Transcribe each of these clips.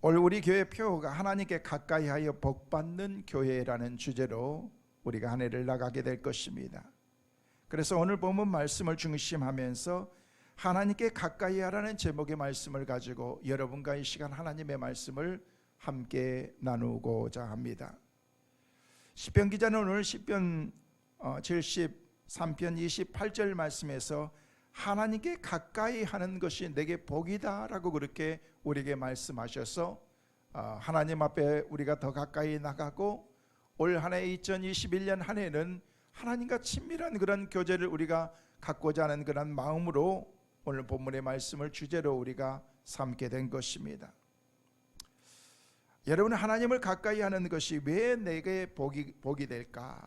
오늘 우리 교회 표어가 하나님께 가까이하여 복받는 교회라는 주제로 우리가 한 해를 나가게 될 것입니다. 그래서 오늘 본문 말씀을 중심하면서 하나님께 가까이 하라는 제목의 말씀을 가지고 여러분과 이 시간 하나님의 말씀을 함께 나누고자 합니다. 시편 기자는 오늘 시편 73편 28절 말씀에서 하나님께 가까이 하는 것이 내게 복이다 라고 그렇게 우리에게 말씀하셔서 하나님 앞에 우리가 더 가까이 나가고 올 한 해 2021년 한 해는 하나님과 친밀한 그런 교제를 우리가 갖고자 하는 그런 마음으로 오늘 본문의 말씀을 주제로 우리가 삼게 된 것입니다. 여러분, 하나님을 가까이 하는 것이 왜 내게 복이 될까?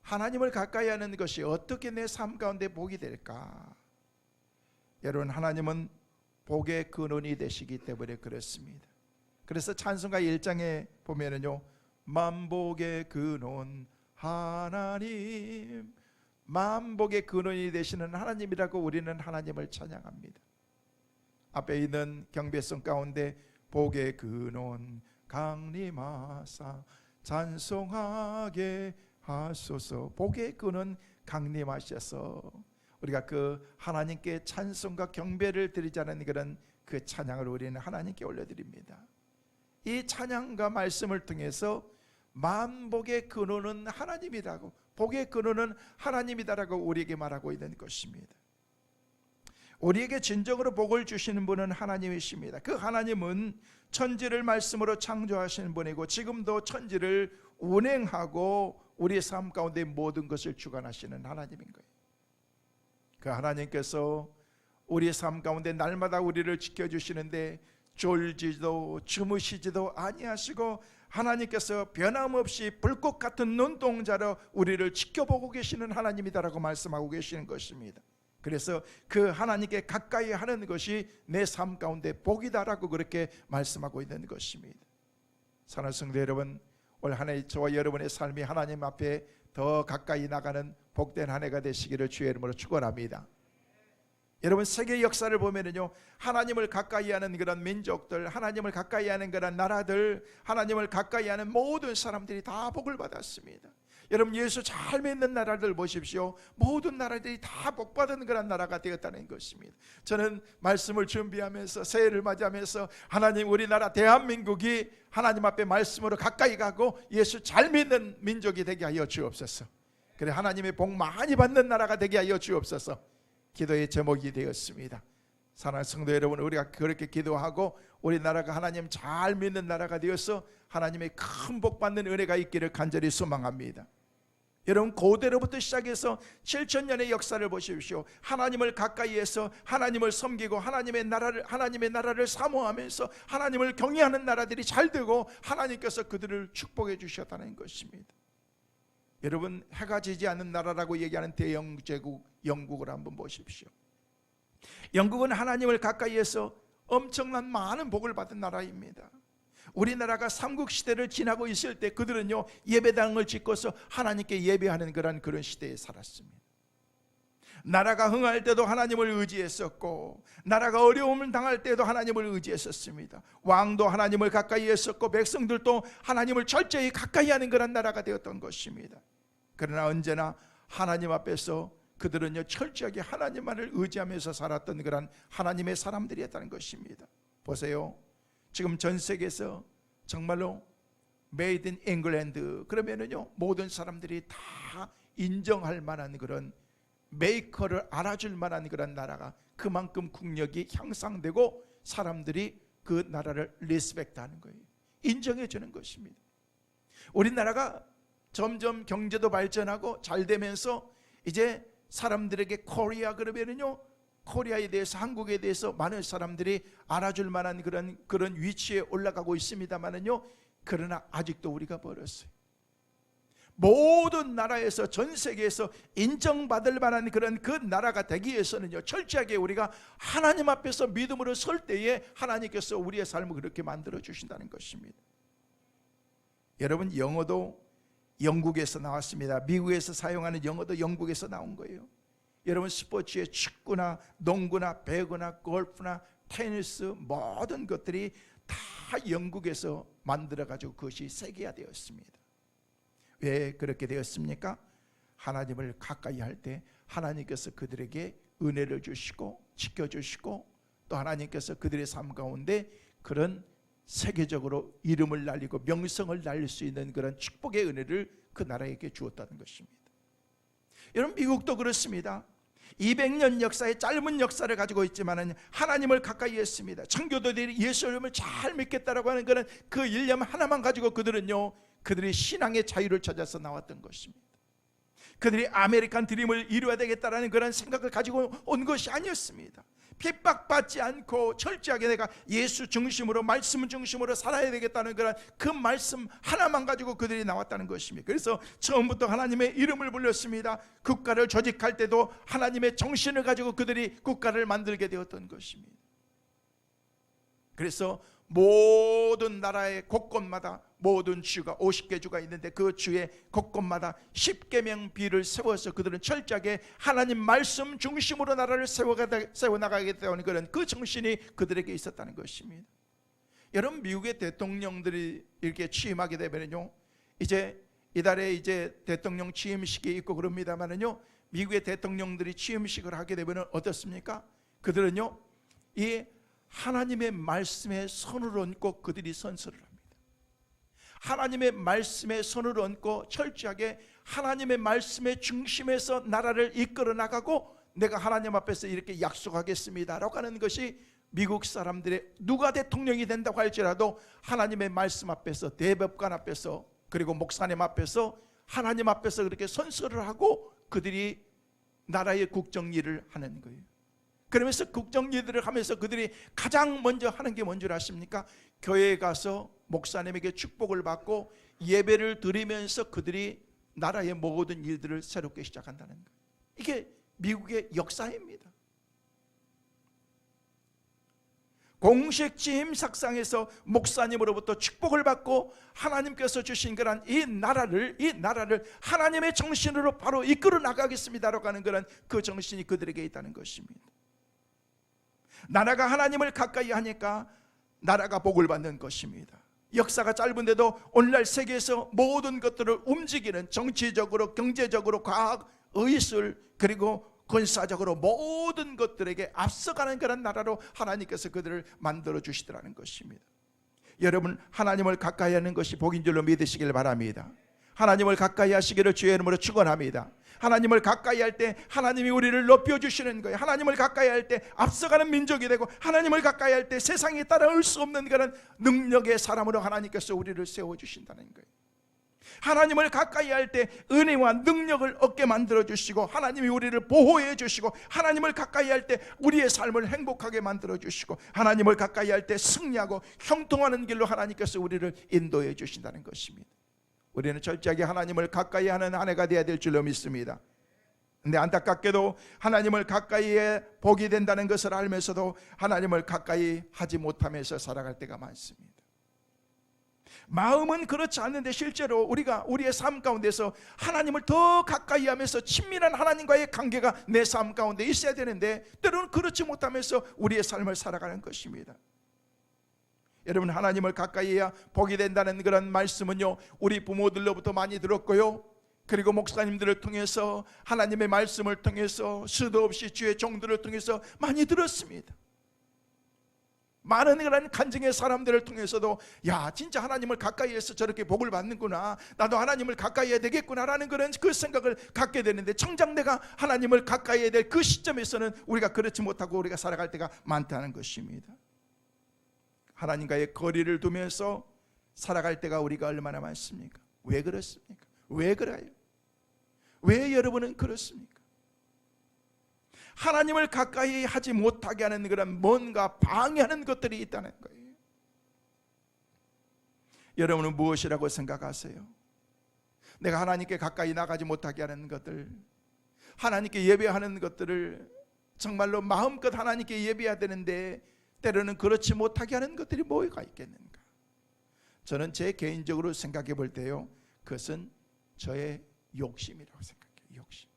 하나님을 가까이 하는 것이 어떻게 내 삶 가운데 복이 될까? 여러분, 하나님은 복의 근원이 되시기 때문에 그렇습니다. 그래서 찬송가 1장에 보면은요, 만복의 근원 하나님, 만복의 근원이 되시는 하나님이라고 우리는 하나님을 찬양합니다. 앞에 있는 경배성 가운데 복의 근원 강림하사 찬송하게 하소서, 복의 근원 강림하셔서 우리가 그 하나님께 찬송과 경배를 드리자는 그런 그 찬양을 우리는 하나님께 올려드립니다. 이 찬양과 말씀을 통해서 만복의 근원은 하나님이라고, 복의 근원은 하나님이다라고 우리에게 말하고 있는 것입니다. 우리에게 진정으로 복을 주시는 분은 하나님이십니다. 그 하나님은 천지를 말씀으로 창조하시는 분이고 지금도 천지를 운행하고 우리의 삶 가운데 모든 것을 주관하시는 하나님인 거예요. 그 하나님께서 우리의 삶 가운데 날마다 우리를 지켜주시는데 졸지도 주무시지도 아니하시고 하나님께서 변함없이 불꽃 같은 눈동자로 우리를 지켜보고 계시는 하나님이다라고 말씀하고 계시는 것입니다. 그래서 그 하나님께 가까이 하는 것이 내 삶 가운데 복이다라고 그렇게 말씀하고 있는 것입니다. 사랑하는 성도 여러분, 올 한 해 저와 여러분의 삶이 하나님 앞에 더 가까이 나가는 복된 한 해가 되시기를 주의 이름으로 축원합니다. 여러분, 세계 역사를 보면은요, 하나님을 가까이 하는 그런 민족들, 하나님을 가까이 하는 그런 나라들, 하나님을 가까이 하는 모든 사람들이 다 복을 받았습니다. 여러분, 예수 잘 믿는 나라들 보십시오. 모든 나라들이 다 복받은 그런 나라가 되었다는 것입니다. 저는 말씀을 준비하면서 새해를 맞이하면서 하나님, 우리나라 대한민국이 하나님 앞에 말씀으로 가까이 가고 예수 잘 믿는 민족이 되게 하여 주옵소서. 그래, 하나님의 복 많이 받는 나라가 되게 하여 주옵소서. 기도의 제목이 되었습니다. 사랑하는 성도 여러분, 우리가 그렇게 기도하고 우리나라가 하나님 잘 믿는 나라가 되어서 하나님의 큰 복 받는 은혜가 있기를 간절히 소망합니다. 여러분, 고대로부터 시작해서 7,000년의 역사를 보십시오. 하나님을 가까이해서 하나님을 섬기고 하나님의 나라를 사모하면서 하나님을 경외하는 나라들이 잘 되고 하나님께서 그들을 축복해 주셨다는 것입니다. 여러분, 해가 지지 않는 나라라고 얘기하는 대영제국 영국을 한번 보십시오. 영국은 하나님을 가까이해서 엄청난 많은 복을 받은 나라입니다. 우리나라가 삼국시대를 지나고 있을 때 그들은요, 예배당을 짓고서 하나님께 예배하는 그런 시대에 살았습니다. 나라가 흥할 때도 하나님을 의지했었고 나라가 어려움을 당할 때도 하나님을 의지했었습니다. 왕도 하나님을 가까이 했었고 백성들도 하나님을 철저히 가까이 하는 그런 나라가 되었던 것입니다. 그러나 언제나 하나님 앞에서 그들은요, 철저하게 하나님만을 의지하면서 살았던 그런 하나님의 사람들이었다는 것입니다. 보세요, 지금 전 세계에서 정말로 메이드 인 잉글랜드 그러면은요, 모든 사람들이 다 인정할 만한 그런 메이커를 알아줄 만한 그런 나라가 그만큼 국력이 향상되고 사람들이 그 나라를 리스펙트하는 거예요. 인정해 주는 것입니다. 우리나라가 점점 경제도 발전하고 잘 되면서 이제 사람들에게 코리아 그러면은요, 코리아에 대해서, 한국에 대해서 많은 사람들이 알아줄 만한 그런 위치에 올라가고 있습니다만은요, 그러나 아직도 우리가 멀었어요. 모든 나라에서, 전 세계에서 인정받을 만한 그 나라가 되기 위해서는요, 철저하게 우리가 하나님 앞에서 믿음으로 설 때에 하나님께서 우리의 삶을 그렇게 만들어 주신다는 것입니다. 여러분, 영어도 영국에서 나왔습니다. 미국에서 사용하는 영어도 영국에서 나온 거예요. 여러분, 스포츠에 축구나 농구나 배구나 골프나 테니스 모든 것들이 영국에서 만들어 가지고 그것이 세계화되었습니다. 왜 그렇게 되었습니까? 하나님을 가까이 할 때 하나님께서 그들에게 은혜를 주시고 지켜주시고, 또 하나님께서 그들의 삶 가운데 그런 세계적으로 이름을 날리고 명성을 날릴 수 있는 그런 축복의 은혜를 그 나라에게 주었다는 것입니다. 여러분, 미국도 그렇습니다. 200년 역사의 짧은 역사를 가지고 있지만 하나님을 가까이 했습니다. 청교도들이 예수님을 잘 믿겠다라고 하는 그런 그 일념 하나만 가지고 그들은요, 그들이 신앙의 자유를 찾아서 나왔던 것입니다. 그들이 아메리칸 드림을 이루어야 되겠다라는 그런 생각을 가지고 온 것이 아니었습니다. 핍박받지 않고 철저하게 내가 예수 중심으로, 말씀 중심으로 살아야 되겠다는 그런 그 말씀 하나만 가지고 그들이 나왔다는 것입니다. 그래서 처음부터 하나님의 이름을 불렸습니다. 국가를 조직할 때도 하나님의 정신을 가지고 그들이 국가를 만들게 되었던 것입니다. 그래서 모든 나라의 곳곳마다 모든 주가 50개 주가 있는데 그 주의 곳곳마다 10계명 비를 세워서 그들은 철저하게 하나님 말씀 중심으로 나라를 세워나가겠다는 그런 그 정신이 그들에게 있었다는 것입니다. 여러분, 미국의 대통령들이 이렇게 취임하게 되면요, 이제 이달에 이제 대통령 취임식이 있고 그럽니다만은요, 미국의 대통령들이 취임식을 하게 되면 어떻습니까? 그들은요, 이 하나님의 말씀에 손을 얹고 그들이 선서를 합니다. 하나님의 말씀에 손을 얹고 철저하게 하나님의 말씀의 중심에서 나라를 이끌어 나가고, 내가 하나님 앞에서 이렇게 약속하겠습니다 라고 하는 것이 미국 사람들의, 누가 대통령이 된다고 할지라도 하나님의 말씀 앞에서, 대법관 앞에서, 그리고 목사님 앞에서, 하나님 앞에서 그렇게 선서를 하고 그들이 나라의 국정일을 하는 거예요. 그러면서 국정일들을 하면서 그들이 가장 먼저 하는 게 뭔지 아십니까? 교회에 가서 목사님에게 축복을 받고 예배를 드리면서 그들이 나라의 모든 일들을 새롭게 시작한다는 거예요. 이게 미국의 역사입니다. 공식 취임 삭상에서 목사님으로부터 축복을 받고 하나님께서 주신 그런 이 나라를 하나님의 정신으로 바로 이끌어 나가겠습니다라고 하는 그런 그 정신이 그들에게 있다는 것입니다. 나라가 하나님을 가까이 하니까 나라가 복을 받는 것입니다. 역사가 짧은데도 오늘날 세계에서 모든 것들을 움직이는, 정치적으로, 경제적으로, 과학, 의술, 그리고 군사적으로 모든 것들에게 앞서가는 그런 나라로 하나님께서 그들을 만들어 주시더라는 것입니다. 여러분, 하나님을 가까이 하는 것이 복인 줄로 믿으시길 바랍니다. 하나님을 가까이 하시기를 주의 이름으로 축원합니다. 하나님을 가까이 할 때 하나님이 우리를 높여주시는 거예요. 하나님을 가까이 할 때 앞서가는 민족이 되고, 하나님을 가까이 할 때 세상에 따라올 수 없는 그런 능력의 사람으로 하나님께서 우리를 세워주신다는 거예요. 하나님을 가까이 할 때 은혜와 능력을 얻게 만들어주시고, 하나님이 우리를 보호해 주시고, 하나님을 가까이 할 때 우리의 삶을 행복하게 만들어주시고, 하나님을 가까이 할 때 승리하고 형통하는 길로 하나님께서 우리를 인도해 주신다는 것입니다. 우리는 철저하게 하나님을 가까이 하는 한 해가 되어야 될 줄로 믿습니다. 근데 안타깝게도 하나님을 가까이에 보게 된다는 것을 알면서도 하나님을 가까이 하지 못하면서 살아갈 때가 많습니다. 마음은 그렇지 않는데 실제로 우리가 우리의 삶 가운데서 하나님을 더 가까이 하면서 친밀한 하나님과의 관계가 내 삶 가운데 있어야 되는데, 때로는 그렇지 못하면서 우리의 삶을 살아가는 것입니다. 여러분, 하나님을 가까이 해야 복이 된다는 그런 말씀은요, 우리 부모들로부터 많이 들었고요, 그리고 목사님들을 통해서, 하나님의 말씀을 통해서, 수도 없이 주의 종들을 통해서 많이 들었습니다. 많은 그런 간증의 사람들을 통해서도, 야, 진짜 하나님을 가까이 해서 저렇게 복을 받는구나, 나도 하나님을 가까이 해야 되겠구나 라는 그런 그 생각을 갖게 되는데, 정작 내가 하나님을 가까이 해야 될 그 시점에서는 우리가 그렇지 못하고 우리가 살아갈 때가 많다는 것입니다. 하나님과의 거리를 두면서 살아갈 때가 우리가 얼마나 많습니까? 왜 그렇습니까? 왜 그래요? 왜 여러분은 그렇습니까? 하나님을 가까이 하지 못하게 하는 그런 뭔가 방해하는 것들이 있다는 거예요. 여러분은 무엇이라고 생각하세요? 내가 하나님께 가까이 나가지 못하게 하는 것들, 하나님께 예배하는 것들을 정말로 마음껏 하나님께 예배해야 되는데 때로는 그렇지 못하게 하는 것들이 뭐가 있겠는가? 저는 제 개인적으로 생각해 볼 때요, 그것은 저의 욕심이라고 생각해요. 욕심.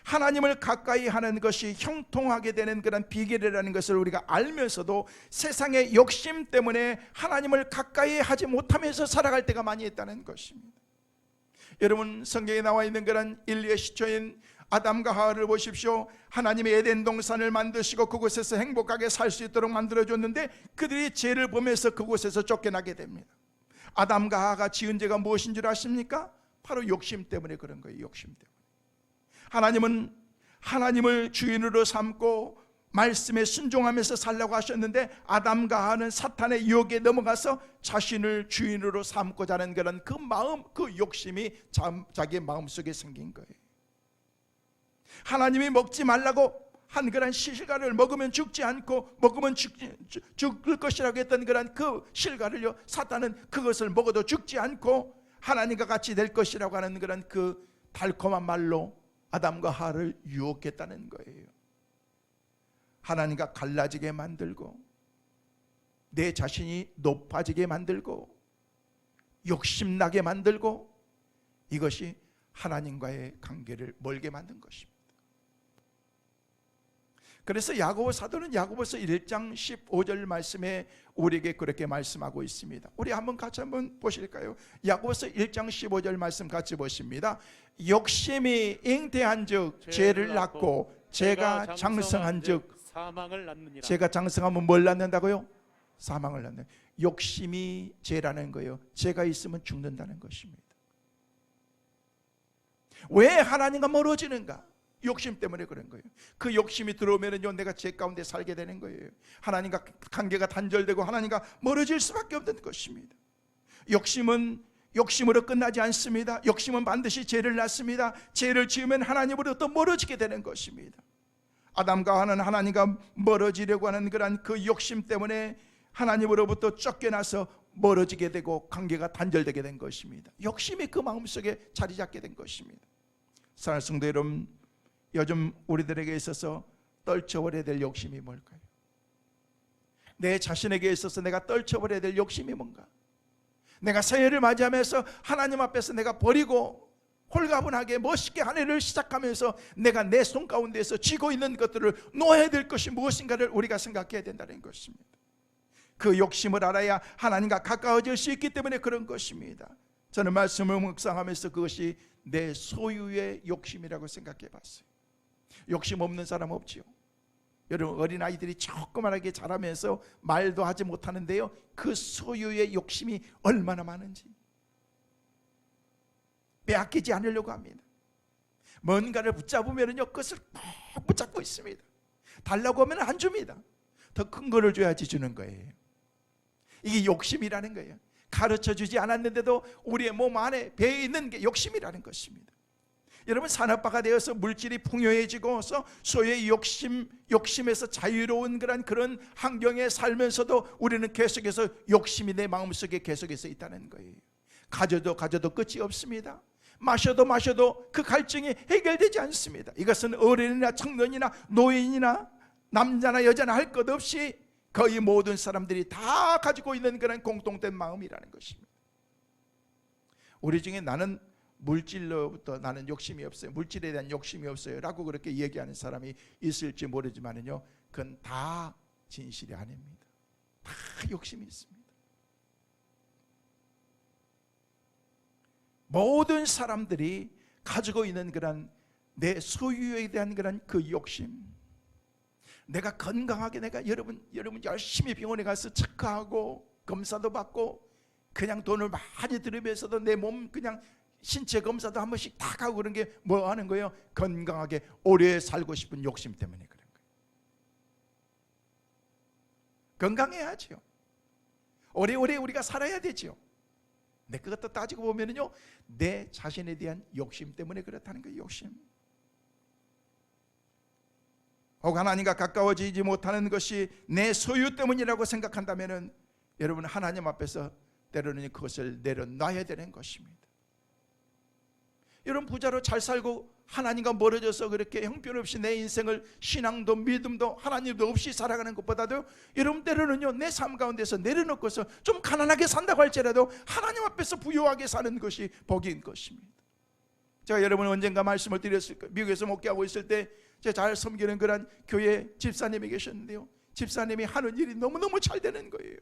하나님을 가까이 하는 것이 형통하게 되는 그런 비결이라는 것을 우리가 알면서도 세상의 욕심 때문에 하나님을 가까이 하지 못하면서 살아갈 때가 많이 있다는 것입니다. 여러분, 성경에 나와 있는 그런 인류의 시초인 아담과 하와를 보십시오. 하나님이 에덴 동산을 만드시고 그곳에서 행복하게 살 수 있도록 만들어줬는데 그들이 죄를 범해서 그곳에서 쫓겨나게 됩니다. 아담과 하와가 지은 죄가 무엇인 줄 아십니까? 바로 욕심 때문에 그런 거예요. 욕심 때문에. 하나님은 하나님을 주인으로 삼고 말씀에 순종하면서 살라고 하셨는데 아담과 하와는 사탄의 유혹에 넘어가서 자신을 주인으로 삼고자 하는 그런 그 마음, 그 욕심이 자기의 마음속에 생긴 거예요. 하나님이 먹지 말라고 한 그런 실과를 먹으면 죽지 않고 먹으면 죽을 것이라고 했던 그런 그 실과를요, 사탄은 그것을 먹어도 죽지 않고 하나님과 같이 될 것이라고 하는 그런 그 달콤한 말로 아담과 하와를 유혹했다는 거예요. 하나님과 갈라지게 만들고 내 자신이 높아지게 만들고 욕심나게 만들고 이것이 하나님과의 관계를 멀게 만든 것입니다. 그래서 야고보 사도는 야고보서 1장 15절 말씀에 우리에게 그렇게 말씀하고 있습니다. 우리 같이 한번 보실까요? 야고보서 1장 15절 말씀 같이 보십니다. 욕심이 잉태한즉 죄를 낳고 죄가 장성한즉 사망을 낳느니라. 죄가 장성하면 뭘 낳는다고요? 사망을 낳는. 욕심이 죄라는 거예요. 죄가 있으면 죽는다는 것입니다. 왜 하나님과 멀어지는가? 욕심 때문에 그런 거예요. 그 욕심이 들어오면요, 내가 죄 가운데 살게 되는 거예요. 하나님과 관계가 단절되고 하나님과 멀어질 수밖에 없는 것입니다. 욕심은 욕심으로 끝나지 않습니다. 욕심은 반드시 죄를 낳습니다. 죄를 지으면 하나님으로부터 멀어지게 되는 것입니다. 아담과 하와는 하나님과 멀어지려고 하는 그런 그 욕심 때문에 하나님으로부터 쫓겨나서 멀어지게 되고 관계가 단절되게 된 것입니다. 욕심이 그 마음속에 자리 잡게 된 것입니다. 사랑하는 성도 여러분, 요즘 우리들에게 있어서 떨쳐버려야 될 욕심이 뭘까요? 내 자신에게 있어서 내가 떨쳐버려야 될 욕심이 뭔가? 내가 새해를 맞이하면서 하나님 앞에서 내가 버리고 홀가분하게 멋있게 한 해를 시작하면서 내가 내 손 가운데에서 쥐고 있는 것들을 놓아야 될 것이 무엇인가를 우리가 생각해야 된다는 것입니다. 그 욕심을 알아야 하나님과 가까워질 수 있기 때문에 그런 것입니다. 저는 말씀을 묵상하면서 그것이 내 소유의 욕심이라고 생각해 봤어요. 욕심 없는 사람 없지요. 여러분, 어린아이들이 조그만하게 자라면서 말도 하지 못하는데요, 그 소유의 욕심이 얼마나 많은지 빼앗기지 않으려고 합니다. 뭔가를 붙잡으면요, 그것을 꼭 붙잡고 있습니다. 달라고 하면 안 줍니다. 더 큰 거를 줘야지 주는 거예요. 이게 욕심이라는 거예요. 가르쳐 주지 않았는데도 우리의 몸 안에 배에 있는 게 욕심이라는 것입니다. 여러분, 산업화가 되어서 물질이 풍요해지고서 소유의 욕심에서 자유로운 그런 환경에 살면서도 우리는 계속해서 욕심이 내 마음속에 계속해서 있다는 거예요. 가져도 끝이 없습니다. 마셔도 그 갈증이 해결되지 않습니다. 이것은 어린이나 청년이나 노인이나 남자나 여자나 할 것 없이 거의 모든 사람들이 다 가지고 있는 그런 공통된 마음이라는 것입니다. 우리 중에 나는 물질로부터 나는 욕심이 없어요, 물질에 대한 욕심이 없어요 라고 그렇게 얘기하는 사람이 있을지 모르지만요, 그건 다 진실이 아닙니다. 다 욕심이 있습니다. 모든 사람들이 가지고 있는 그런 내 소유에 대한 그런 그 욕심, 내가 건강하게 여러분 열심히 병원에 가서 체크하고 검사도 받고 그냥 돈을 많이 들이면서도 내 몸 그냥 신체 검사도 한 번씩 딱 하고 그런 게 뭐 하는 거예요? 건강하게 오래 살고 싶은 욕심 때문에 그런 거예요. 건강해야죠. 오래오래 우리가 살아야 되죠. 근데 그것도 따지고 보면은요, 내 자신에 대한 욕심 때문에 그렇다는 거예요. 욕심. 혹 하나님과 가까워지지 못하는 것이 내 소유 때문이라고 생각한다면은 여러분, 하나님 앞에서 때로는 그것을 내려놔야 되는 것입니다. 여러분, 부자로 잘 살고 하나님과 멀어져서 그렇게 형편없이 내 인생을 신앙도 믿음도 하나님도 없이 살아가는 것보다도 여러분, 때로는요, 내 삶 가운데서 내려놓고서 좀 가난하게 산다고 할지라도 하나님 앞에서 부유하게 사는 것이 복인 것입니다. 제가 여러분 언젠가 말씀을 드렸을 거예요. 미국에서 목회하고 있을 때 제가 잘 섬기는 그런 교회 집사님이 계셨는데요, 집사님이 하는 일이 너무너무 잘 되는 거예요.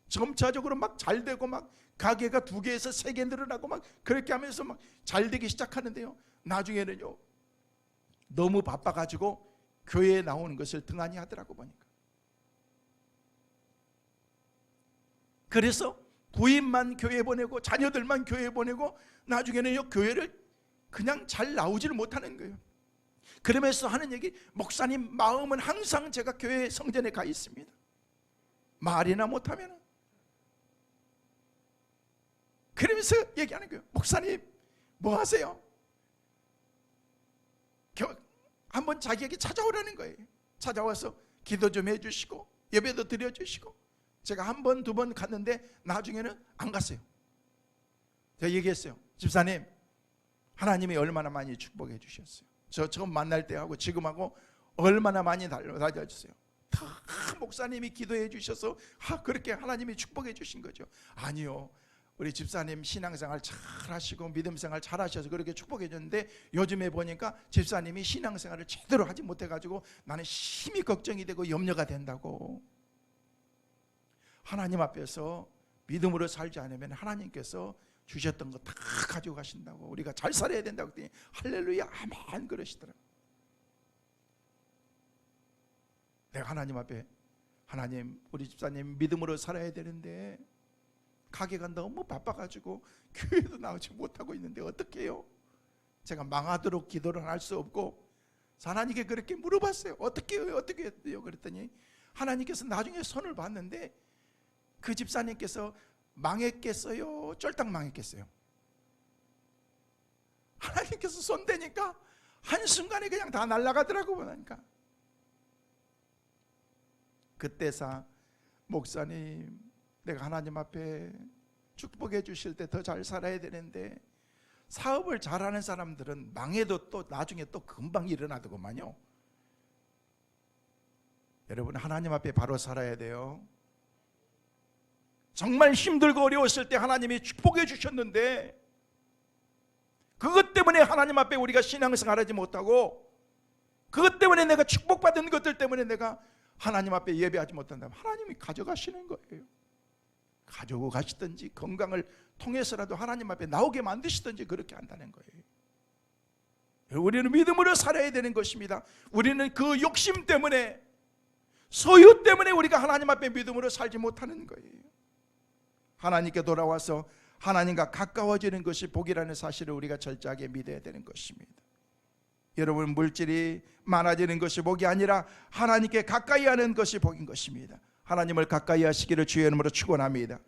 점차적으로 막 잘 되고, 막 가게가 2개에서 3개 늘어나고, 막 그렇게 하면서 막 잘 되기 시작하는데요, 나중에는요 너무 바빠가지고 교회에 나오는 것을 등한히 하더라고 보니까. 그래서 부인만 교회 보내고 자녀들만 교회 보내고 나중에는요 교회를 그냥 잘 나오지를 못하는 거예요. 그러면서 하는 얘기, 목사님 마음은 항상 제가 교회 성전에 가 있습니다. 말이나 못하면. 그러면서 얘기하는 거예요. 목사님 뭐 하세요? 한번 자기에게 찾아오라는 거예요. 찾아와서 기도 좀 해주시고 예배도 드려주시고. 제가 1번, 2번 갔는데 나중에는 안 갔어요. 제가 얘기했어요. 집사님, 하나님이 얼마나 많이 축복해 주셨어요. 저 처음 만날 때하고 지금하고 얼마나 많이 달라졌어요. 다 목사님이 기도해 주셔서 그렇게 하나님이 축복해 주신 거죠. 아니요, 우리 집사님 신앙생활 잘 하시고 믿음생활 잘 하셔서 그렇게 축복해 줬는데, 요즘에 보니까 집사님이 신앙생활을 제대로 하지 못해가지고 나는 심히 걱정이 되고 염려가 된다고. 하나님 앞에서 믿음으로 살지 않으면 하나님께서 주셨던 거 다 가지고 가신다고, 우리가 잘 살아야 된다고 했더니 할렐루야 아멘 그러시더라고요. 내가 하나님 앞에, 하나님 우리 집사님 믿음으로 살아야 되는데 가게가 너무 바빠가지고 교회도 나오지 못하고 있는데 어떻게 해요? 제가 망하도록 기도를 할 수 없고 하나님께 그렇게 물어봤어요. 어떻게 해요? 어떻게 해요? 그랬더니 하나님께서 나중에 손을 봤는데 그 집사님께서 망했겠어요? 쫄딱 망했겠어요? 하나님께서 손 대니까 한순간에 그냥 다 날아가더라고 보니까. 그때사 목사님, 내가 하나님 앞에 축복해 주실 때 더 잘 살아야 되는데, 사업을 잘하는 사람들은 망해도 또 나중에 또 금방 일어나더구만요. 여러분, 하나님 앞에 바로 살아야 돼요. 정말 힘들고 어려웠을 때 하나님이 축복해 주셨는데 그것 때문에 하나님 앞에 우리가 신앙생활하지 못하고, 그것 때문에 내가 축복받은 것들 때문에 내가 하나님 앞에 예배하지 못한다면 하나님이 가져가시는 거예요. 가지고 가시든지 건강을 통해서라도 하나님 앞에 나오게 만드시든지 그렇게 한다는 거예요. 우리는 믿음으로 살아야 되는 것입니다. 우리는 그 욕심 때문에, 소유 때문에 우리가 하나님 앞에 믿음으로 살지 못하는 거예요. 하나님께 돌아와서 하나님과 가까워지는 것이 복이라는 사실을 우리가 철저하게 믿어야 되는 것입니다. 여러분, 물질이 많아지는 것이 복이 아니라 하나님께 가까이 하는 것이 복인 것입니다. 하나님을 가까이 하시기를 주의 이름으로 축원합니다.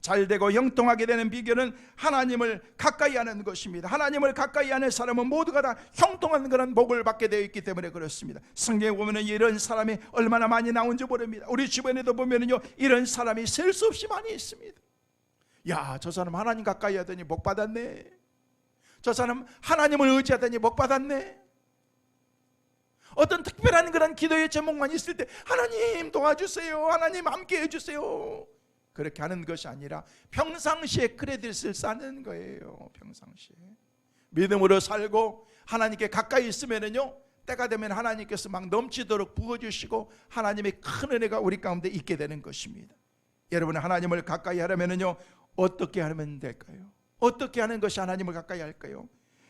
잘되고 형통하게 되는 비결은 하나님을 가까이 하는 것입니다. 하나님을 가까이 하는 사람은 모두가 다 형통한 그런 복을 받게 되어 있기 때문에 그렇습니다. 성경에 보면 이런 사람이 얼마나 많이 나온지 모릅니다. 우리 주변에도 보면요, 이런 사람이 셀 수 없이 많이 있습니다. 야, 저 사람 하나님 가까이 하더니 복 받았네. 저 사람 하나님을 의지하더니 복 받았네. 어떤 특별한 그런 기도의 제목만 있을 때 하나님 도와주세요, 하나님 함께 해주세요, 그렇게 하는 것이 아니라 평상시에 크레딧을 쌓는 거예요. 평상시에 믿음으로 살고 하나님께 가까이 있으면요, 때가 되면 하나님께서 막 넘치도록 부어주시고 하나님의 큰 은혜가 우리 가운데 있게 되는 것입니다. 여러분, 하나님을 가까이 하려면요, 어떻게 하면 될까요? 어떻게 하는 것이 하나님을 가까이 할까요?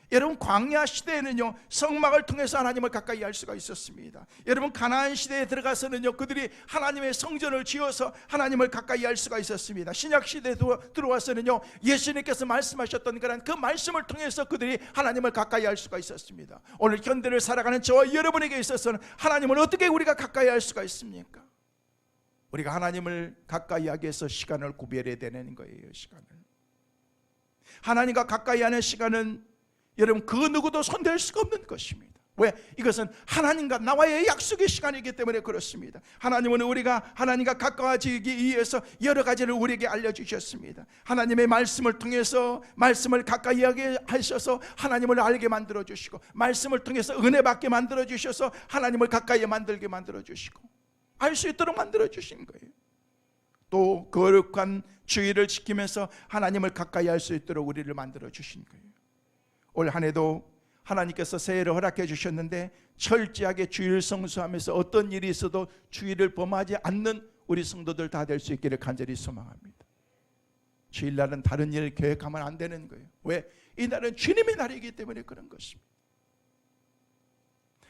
여러분, 광야 시대에는요, 성막을 통해서 하나님을 가까이 할 수가 있었습니다. 여러분, 가나안 시대에 들어가서는요, 그들이 하나님의 성전을 지어서 하나님을 가까이 할 수가 있었습니다. 신약 시대에 들어와서는요, 예수님께서 말씀하셨던 그 말씀을 통해서 그들이 하나님을 가까이 할 수가 있었습니다. 오늘 현대를 살아가는 저와 여러분에게 있어서는 하나님을 어떻게 우리가 가까이 할 수가 있습니까? 우리가 하나님을 가까이 하기 위해서 시간을 구별해야 되는 거예요. 시간을, 하나님과 가까이 하는 시간은 여러분 그 누구도 손댈 수가 없는 것입니다. 왜? 이것은 하나님과 나와의 약속의 시간이기 때문에 그렇습니다. 하나님은 우리가 하나님과 가까워지기 위해서 여러 가지를 우리에게 알려주셨습니다. 하나님의 말씀을 통해서 말씀을 가까이 하게 하셔서 하나님을 알게 만들어주시고, 말씀을 통해서 은혜 받게 만들어주셔서 하나님을 가까이 만들게 만들어주시고 알 수 있도록 만들어주신 거예요. 또 거룩한 주의를 지키면서 하나님을 가까이 할 수 있도록 우리를 만들어주신 거예요. 올 한 해도 하나님께서 새해를 허락해 주셨는데 철저하게 주일 성수하면서 어떤 일이 있어도 주일을 범하지 않는 우리 성도들 다 될 수 있기를 간절히 소망합니다. 주일날은 다른 일을 계획하면 안 되는 거예요. 왜? 이날은 주님의 날이기 때문에 그런 것입니다.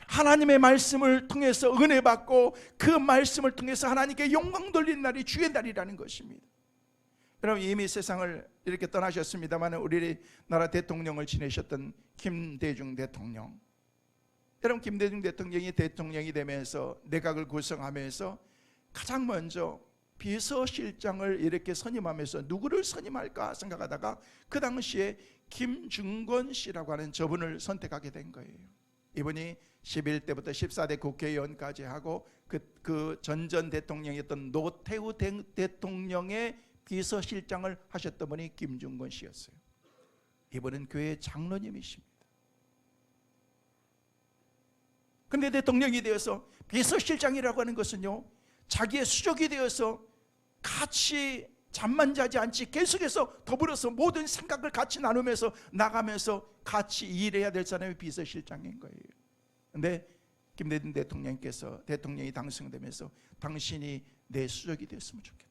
하나님의 말씀을 통해서 은혜 받고 그 말씀을 통해서 하나님께 영광 돌리는 날이 주의 날이라는 것입니다. 여러분, 이미 세상을 이렇게 떠나셨습니다만 우리나라 대통령을 지내셨던 김대중 대통령, 여러분, 김대중 대통령이 되면서 내각을 구성하면서 가장 먼저 비서실장을 이렇게 선임하면서 누구를 선임할까 생각하다가 그 당시에 김중건 씨라고 하는 저분을 선택하게 된 거예요. 이분이 11대부터 14대 국회의원까지 하고 그 전전 대통령이었던 노태우 대통령의 비서실장을 하셨던 분이 김중건 씨였어요. 이분은 교회 장로님이십니다. 근데 대통령이 되어서 비서실장이라고 하는 것은요, 자기의 수족이 되어서 같이 잠만 자지 않지 계속해서 더불어서 모든 생각을 같이 나누면서 나가면서 같이 일해야 될 사람이 비서실장인 거예요. 근데 김대중 대통령이 당선되면서 당신이 내 수족이 됐으면 좋겠다.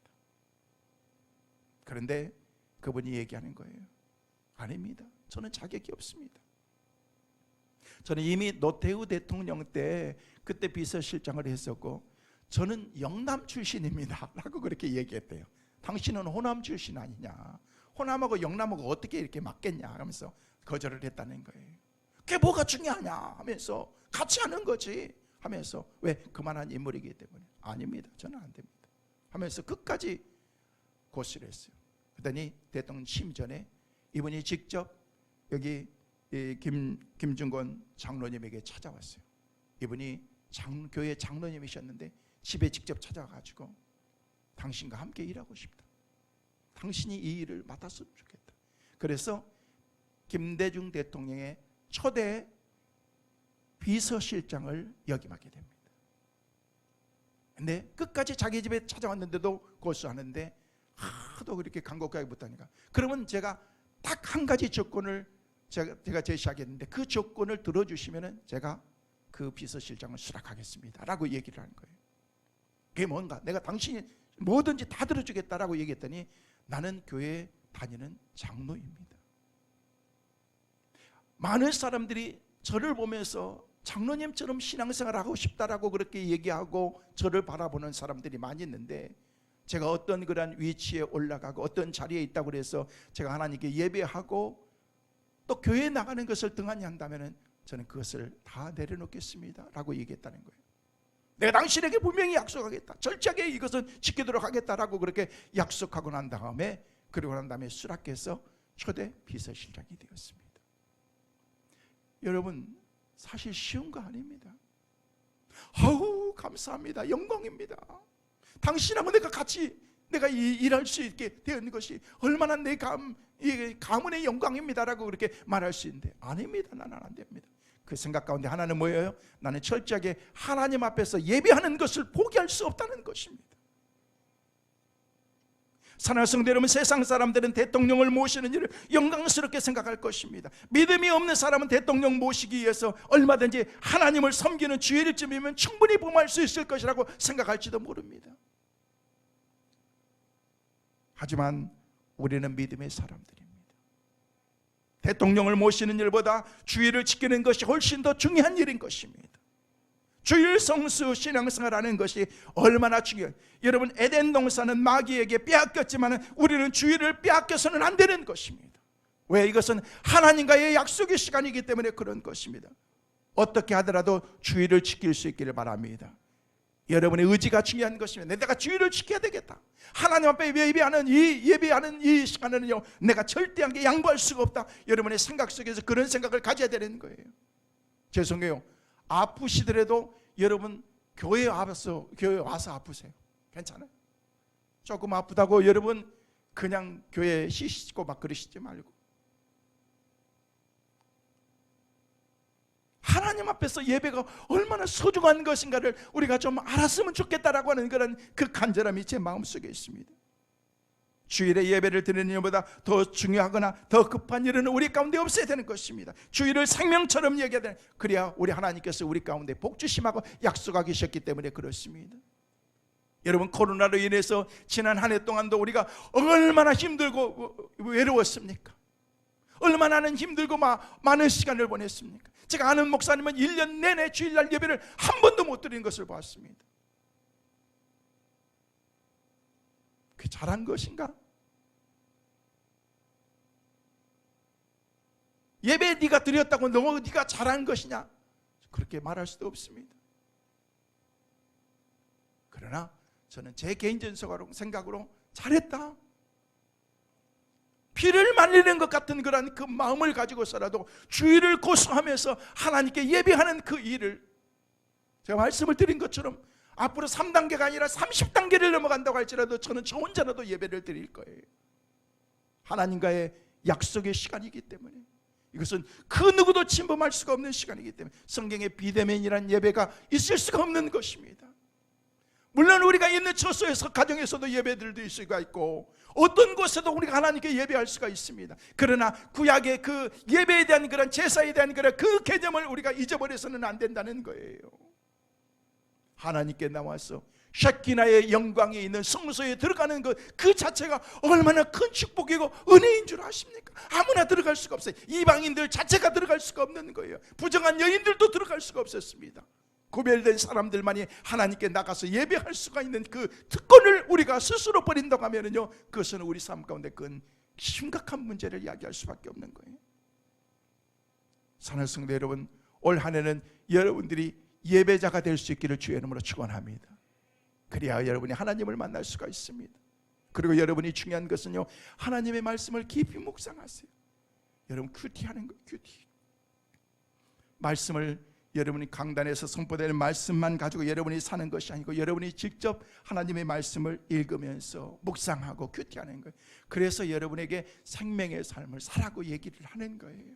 그런데 그분이 얘기하는 거예요. 아닙니다. 저는 자격이 없습니다. 저는 이미 노태우 대통령 때 그때 비서실장을 했었고 저는 영남 출신입니다 라고 그렇게 얘기했대요. 당신은 호남 출신 아니냐, 호남하고 영남하고 어떻게 이렇게 맞겠냐 하면서 거절을 했다는 거예요. 그게 뭐가 중요하냐 하면서 같이 하는 거지 하면서, 왜? 그만한 인물이기 때문에. 아닙니다, 저는 안 됩니다 하면서 끝까지 고시를 했어요. 그러더니 대통령 취임 전에 이분이 직접 여기 김중건 장로님에게 찾아왔어요. 이분이 교회 장로님이셨는데 집에 직접 찾아가지고 당신과 함께 일하고 싶다, 당신이 이 일을 맡았으면 좋겠다. 그래서 김대중 대통령의 초대 비서실장을 역임하게 됩니다. 근데 끝까지 자기 집에 찾아왔는데도 고수하는데 하도 그렇게 간곡하게 붙다니까, 그러면 제가 딱 한 가지 조건을 제가 제시하겠는데 그 조건을 들어주시면 제가 그 비서실장을 수락하겠습니다 라고 얘기를 하는 거예요. 그게 뭔가, 내가 당신이 뭐든지 다 들어주겠다라고 얘기했더니 나는 교회에 다니는 장로입니다. 많은 사람들이 저를 보면서 장로님처럼 신앙생활을 하고 싶다라고 그렇게 얘기하고 저를 바라보는 사람들이 많이 있는데, 제가 어떤 그런 위치에 올라가고 어떤 자리에 있다고 해서 제가 하나님께 예배하고 또 교회에 나가는 것을 등한히 한다면 저는 그것을 다 내려놓겠습니다 라고 얘기했다는 거예요. 내가 당신에게 분명히 약속하겠다, 철저하게 이것은 지키도록 하겠다라고 그렇게 약속하고 난 다음에, 그리고 난 다음에 수락해서 초대 비서실장이 되었습니다. 여러분, 사실 쉬운 거 아닙니다. 아우 감사합니다, 영광입니다. 당신하고 내가 일할 수 있게 되는 것이 얼마나 내 가문의 영광입니다라고 그렇게 말할 수 있는데, 아닙니다, 나는 안 됩니다. 그 생각 가운데 하나는 뭐예요? 나는 철저하게 하나님 앞에서 예배하는 것을 포기할 수 없다는 것입니다. 사랑하는 성도 여러분, 세상 사람들은 대통령을 모시는 일을 영광스럽게 생각할 것입니다. 믿음이 없는 사람은 대통령 모시기 위해서 얼마든지 하나님을 섬기는 주일쯤이면 충분히 범할 수 있을 것이라고 생각할지도 모릅니다. 하지만 우리는 믿음의 사람들입니다. 대통령을 모시는 일보다 주일을 지키는 것이 훨씬 더 중요한 일인 것입니다. 주일 성수 신앙생활하는 것이 얼마나 중요해요. 여러분, 에덴 동산은 마귀에게 빼앗겼지만 우리는 주일을 빼앗겨서는 안 되는 것입니다. 왜? 이것은 하나님과의 약속의 시간이기 때문에 그런 것입니다. 어떻게 하더라도 주일을 지킬 수 있기를 바랍니다. 여러분의 의지가 중요한 것입니다. 내가 주일을 지켜야 되겠다, 하나님 앞에 예배하는 이 시간에는요 내가 절대하게 양보할 수가 없다. 여러분의 생각 속에서 그런 생각을 가져야 되는 거예요. 죄송해요, 아프시더라도 여러분 교회에 와서 아프세요. 괜찮아요. 조금 아프다고 여러분 그냥 교회에 쉬시고 막 그러시지 말고, 하나님 앞에서 예배가 얼마나 소중한 것인가를 우리가 좀 알았으면 좋겠다라고 하는 그런 그 간절함이 제 마음속에 있습니다. 주일에 예배를 드리는 일보다 더 중요하거나 더 급한 일은 우리 가운데 없어야 되는 것입니다. 주일을 생명처럼 여겨야 되는, 그래야 우리 하나님께서 우리 가운데 복 주심하고 약속하고 계셨기 때문에 그렇습니다. 여러분, 코로나로 인해서 지난 한 해 동안도 우리가 얼마나 힘들고 외로웠습니까? 얼마나 힘들고 많은 시간을 보냈습니까? 제가 아는 목사님은 1년 내내 주일날 예배를 한 번도 못 드리는 것을 보았습니다. 그게 잘한 것인가? 예배 네가 드렸다고 네가 잘한 것이냐? 그렇게 말할 수도 없습니다. 그러나 저는 제 개인적인 생각으로 잘했다, 피를 말리는 것 같은 그런 그 마음을 가지고서라도 주일을 고수하면서 하나님께 예배하는 그 일을, 제가 말씀을 드린 것처럼 앞으로 3단계가 아니라 30단계를 넘어간다고 할지라도 저는 저 혼자라도 예배를 드릴 거예요. 하나님과의 약속의 시간이기 때문에, 이것은 그 누구도 침범할 수가 없는 시간이기 때문에 성경에 비대면이라는 예배가 있을 수가 없는 것입니다. 물론 우리가 있는 처소에서, 가정에서도 예배들도 있을 수가 있고 어떤 곳에도 우리가 하나님께 예배할 수가 있습니다. 그러나 구약의 그 예배에 대한 그런 제사에 대한 그런 그 개념을 우리가 잊어버려서는 안 된다는 거예요. 하나님께 나와서 샤키나의 영광에 있는 성소에 들어가는 그 자체가 얼마나 큰 축복이고 은혜인 줄 아십니까? 아무나 들어갈 수가 없어요. 이방인들 자체가 들어갈 수가 없는 거예요. 부정한 여인들도 들어갈 수가 없었습니다. 구별된 사람들만이 하나님께 나가서 예배할 수가 있는 그 특권을 우리가 스스로 버린다고 하면요, 그것은 우리 삶 가운데 큰 심각한 문제를 이야기할 수밖에 없는 거예요. 사랑하는 성도 여러분, 올 한 해는 여러분들이 예배자가 될 수 있기를 주의 이름으로 축원합니다. 그래야 여러분이 하나님을 만날 수가 있습니다. 그리고 여러분이 중요한 것은요, 하나님의 말씀을 깊이 묵상하세요. 여러분, 큐티하는 거예요. 큐티. 말씀을 여러분이 강단에서 선포되는 말씀만 가지고 여러분이 사는 것이 아니고 여러분이 직접 하나님의 말씀을 읽으면서 묵상하고 큐티하는 거예요. 그래서 여러분에게 생명의 삶을 살라고 얘기를 하는 거예요.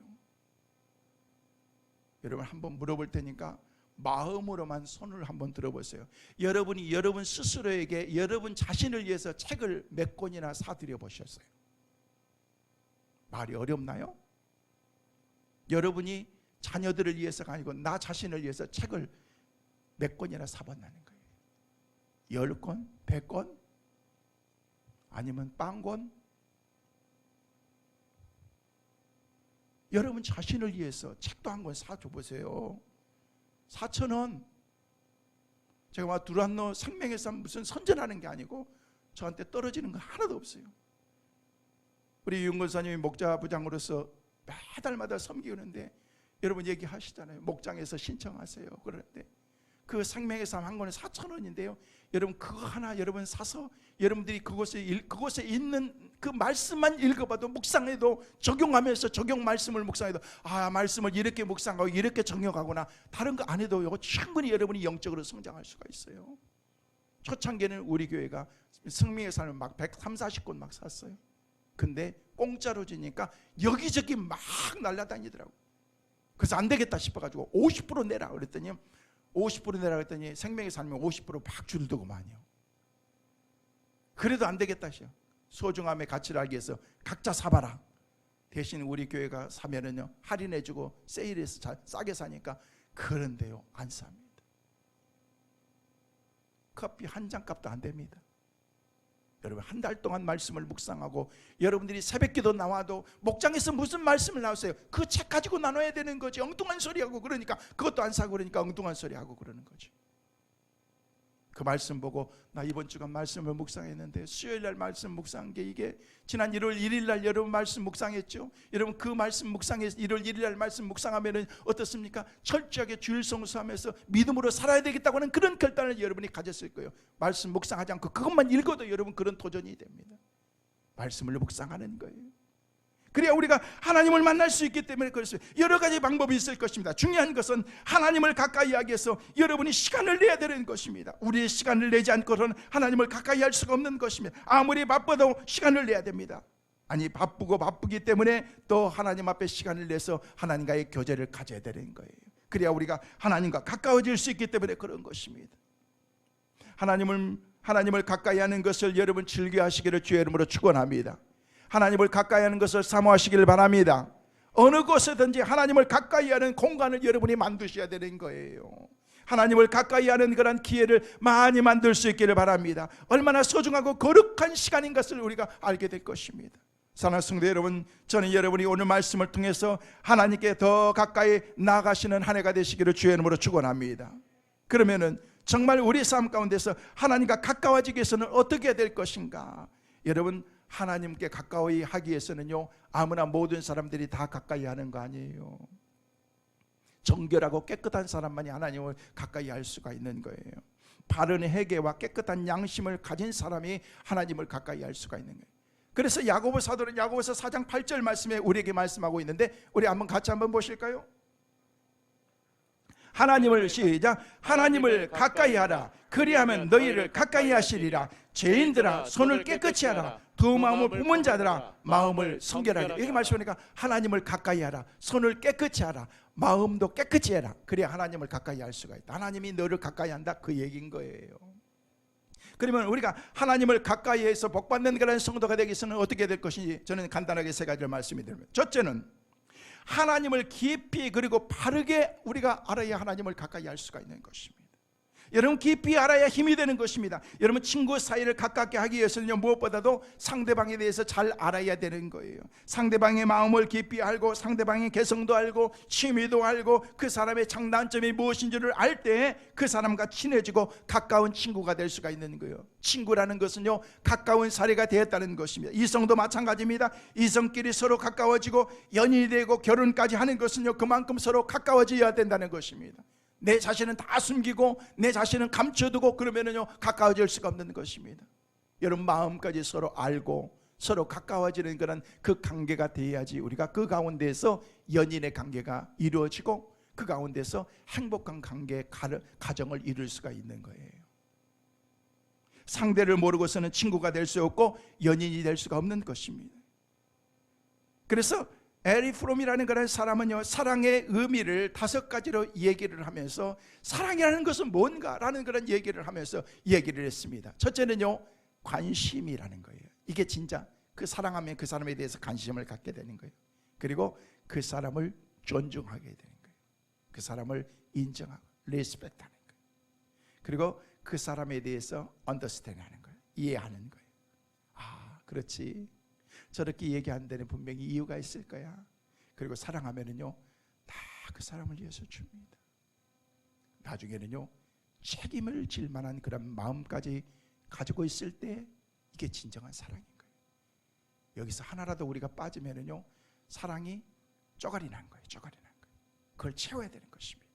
여러분, 한번 물어볼 테니까 마음으로만 손을 한번 들어보세요. 여러분이 여러분 스스로에게 여러분 자신을 위해서 책을 몇 권이나 사드려 보셨어요? 말이 어렵나요? 여러분이 자녀들을 위해서가 아니고 나 자신을 위해서 책을 몇 권이나 사봤다는 거예요. 10권? 100권? 아니면 0권? 여러분 자신을 위해서 책도 한 권 사줘 보세요. 4,000원. 제가 두란노 생명의 삶 무슨 선전하는 게 아니고 저한테 떨어지는 거 하나도 없어요. 우리 윤건사님이 목자부장으로서 매달마다 섬기는데 여러분 얘기하시잖아요. 목장에서 신청하세요. 그런데 그 생명의 삶 한 권에 4,000원인데요. 여러분 그거 하나 여러분 사서 여러분들이 그곳에 있는 그 말씀만 읽어봐도 묵상해도 적용하면서 적용 말씀을 묵상해도 말씀을 이렇게 묵상하고 이렇게 적용하거나 다른 거 안 해도 충분히 여러분이 영적으로 성장할 수가 있어요. 초창기에는 우리 교회가 생명의 삶을 막 130, 40권 막 샀어요. 근데 공짜로 주니까 여기저기 막 날아다니더라고요. 그래서 안 되겠다 싶어가지고 50% 내라 그랬더니 50% 내라 그랬더니 생명의 삶에 50% 막 줄더구만요. 그래도 안 되겠다 하셔. 소중함의 가치를 알기 위해서 각자 사봐라. 대신 우리 교회가 사면은요 할인해주고 세일해서 싸게 사니까 그런데요 안 삽니다. 커피 한 잔 값도 안 됩니다. 여러분 한 달 동안 말씀을 묵상하고 여러분들이 새벽기도 나와도 목장에서 무슨 말씀을 나왔어요? 그 책 가지고 나눠야 되는 거지. 엉뚱한 소리하고 그러니까 그것도 안 사고 그러니까 엉뚱한 소리하고 그러는 거지. 그 말씀 보고 나 이번 주간 말씀을 묵상했는데 수요일날 말씀 묵상한 게 이게 지난 1월 1일날 여러분 말씀 묵상했죠? 여러분 그 말씀 묵상해서 1월 1일날 말씀 묵상하면 어떻습니까? 철저하게 주일 성수하면서 믿음으로 살아야 되겠다고 하는 그런 결단을 여러분이 가졌을 거예요. 말씀 묵상하지 않고 그것만 읽어도 여러분 그런 도전이 됩니다. 말씀을 묵상하는 거예요. 그래야 우리가 하나님을 만날 수 있기 때문에 그렇습니다. 여러 가지 방법이 있을 것입니다. 중요한 것은 하나님을 가까이 하기 위해서 여러분이 시간을 내야 되는 것입니다. 우리의 시간을 내지 않고는 하나님을 가까이 할 수가 없는 것입니다. 아무리 바빠도 시간을 내야 됩니다. 아니 바쁘기 때문에 또 하나님 앞에 시간을 내서 하나님과의 교제를 가져야 되는 거예요. 그래야 우리가 하나님과 가까워질 수 있기 때문에 그런 것입니다. 하나님을 하나님을 가까이 하는 것을 여러분 즐겨하시기를 주의 이름으로 축원합니다. 하나님을 가까이 하는 것을 사모하시기를 바랍니다. 어느 곳에든지 하나님을 가까이 하는 공간을 여러분이 만드셔야 되는 거예요. 하나님을 가까이 하는 그런 기회를 많이 만들 수 있기를 바랍니다. 얼마나 소중하고 거룩한 시간인 것을 우리가 알게 될 것입니다. 사랑하는 성도 여러분, 저는 여러분이 오늘 말씀을 통해서 하나님께 더 가까이 나아가시는 한 해가 되시기를 주의 이름으로 축원합니다. 그러면은 정말 우리 삶 가운데서 하나님과 가까워지기 위해서는 어떻게 해야 될 것인가? 여러분, 하나님께 가까이 하기 위해서는요, 아무나 모든 사람들이 다 가까이 하는 거 아니에요. 정결하고 깨끗한 사람만이 하나님을 가까이 할 수가 있는 거예요. 바른 회개와 깨끗한 양심을 가진 사람이 하나님을 가까이 할 수가 있는 거예요. 그래서 야고보 사도는 야고보서 4장 8절 말씀에 우리에게 말씀하고 있는데, 우리 같이 한번 보실까요? 하나님을 시작. 하나님을 가까이 하라. 그리하면 너희를 가까이 하시리라. 죄인들아, 손을 깨끗이 하라. 두 마음을 품은 자들아, 마음을 성결하게. 여기 말씀하니까 하나님을 가까이 하라, 손을 깨끗이 하라, 마음도 깨끗이 해라. 그래야 하나님을 가까이 할 수가 있다. 하나님이 너를 가까이 한다, 그 얘기인 거예요. 그러면 우리가 하나님을 가까이 해서 복받는 그런 성도가 되기 위해서는 어떻게 될 것인지 저는 간단하게 세 가지를 말씀드립니다. 첫째는 하나님을 깊이 그리고 바르게 우리가 알아야 하나님을 가까이 할 수가 있는 것입니다. 여러분, 깊이 알아야 힘이 되는 것입니다. 여러분, 친구 사이를 가깝게 하기 위해서는요, 무엇보다도 상대방에 대해서 잘 알아야 되는 거예요. 상대방의 마음을 깊이 알고, 상대방의 개성도 알고, 취미도 알고, 그 사람의 장단점이 무엇인지를 알 때 그 사람과 친해지고 가까운 친구가 될 수가 있는 거예요. 친구라는 것은요, 가까운 사이가 되었다는 것입니다. 이성도 마찬가지입니다. 이성끼리 서로 가까워지고 연인이 되고 결혼까지 하는 것은요, 그만큼 서로 가까워져야 된다는 것입니다. 내 자신은 다 숨기고 내 자신은 감춰두고 그러면은요, 가까워질 수가 없는 것입니다. 여러분, 마음까지 서로 알고 서로 가까워지는 그런 그 관계가 돼야지 우리가 그 가운데서 연인의 관계가 이루어지고 그 가운데서 행복한 관계, 가정을 이룰 수가 있는 거예요. 상대를 모르고서는 친구가 될 수 없고 연인이 될 수가 없는 것입니다. 그래서 에리 프롬이라는 그런 사람은요, 사랑의 의미를 5가지로 얘기를 하면서 사랑이라는 것은 뭔가라는 그런 얘기를 하면서 얘기를 했습니다. 첫째는요, 관심이라는 거예요. 이게 진짜 그 사랑하면 그 사람에 대해서 관심을 갖게 되는 거예요. 그리고 그 사람을 존중하게 되는 거예요. 그 사람을 인정하고 리스펙트하는 거예요. 그리고 그 사람에 대해서 understand 하는 거예요. 이해하는 거예요. 아, 그렇지, 저렇게 얘기하는 데는 분명히 이유가 있을 거야. 그리고 사랑하면은요, 다 그 사람을 위해서 줍니다. 나중에는요, 책임을 질 만한 그런 마음까지 가지고 있을 때 이게 진정한 사랑인 거예요. 여기서 하나라도 우리가 빠지면은요, 사랑이 쪼가리 난 거예요. 쪼가리 난 거예요. 그걸 채워야 되는 것입니다.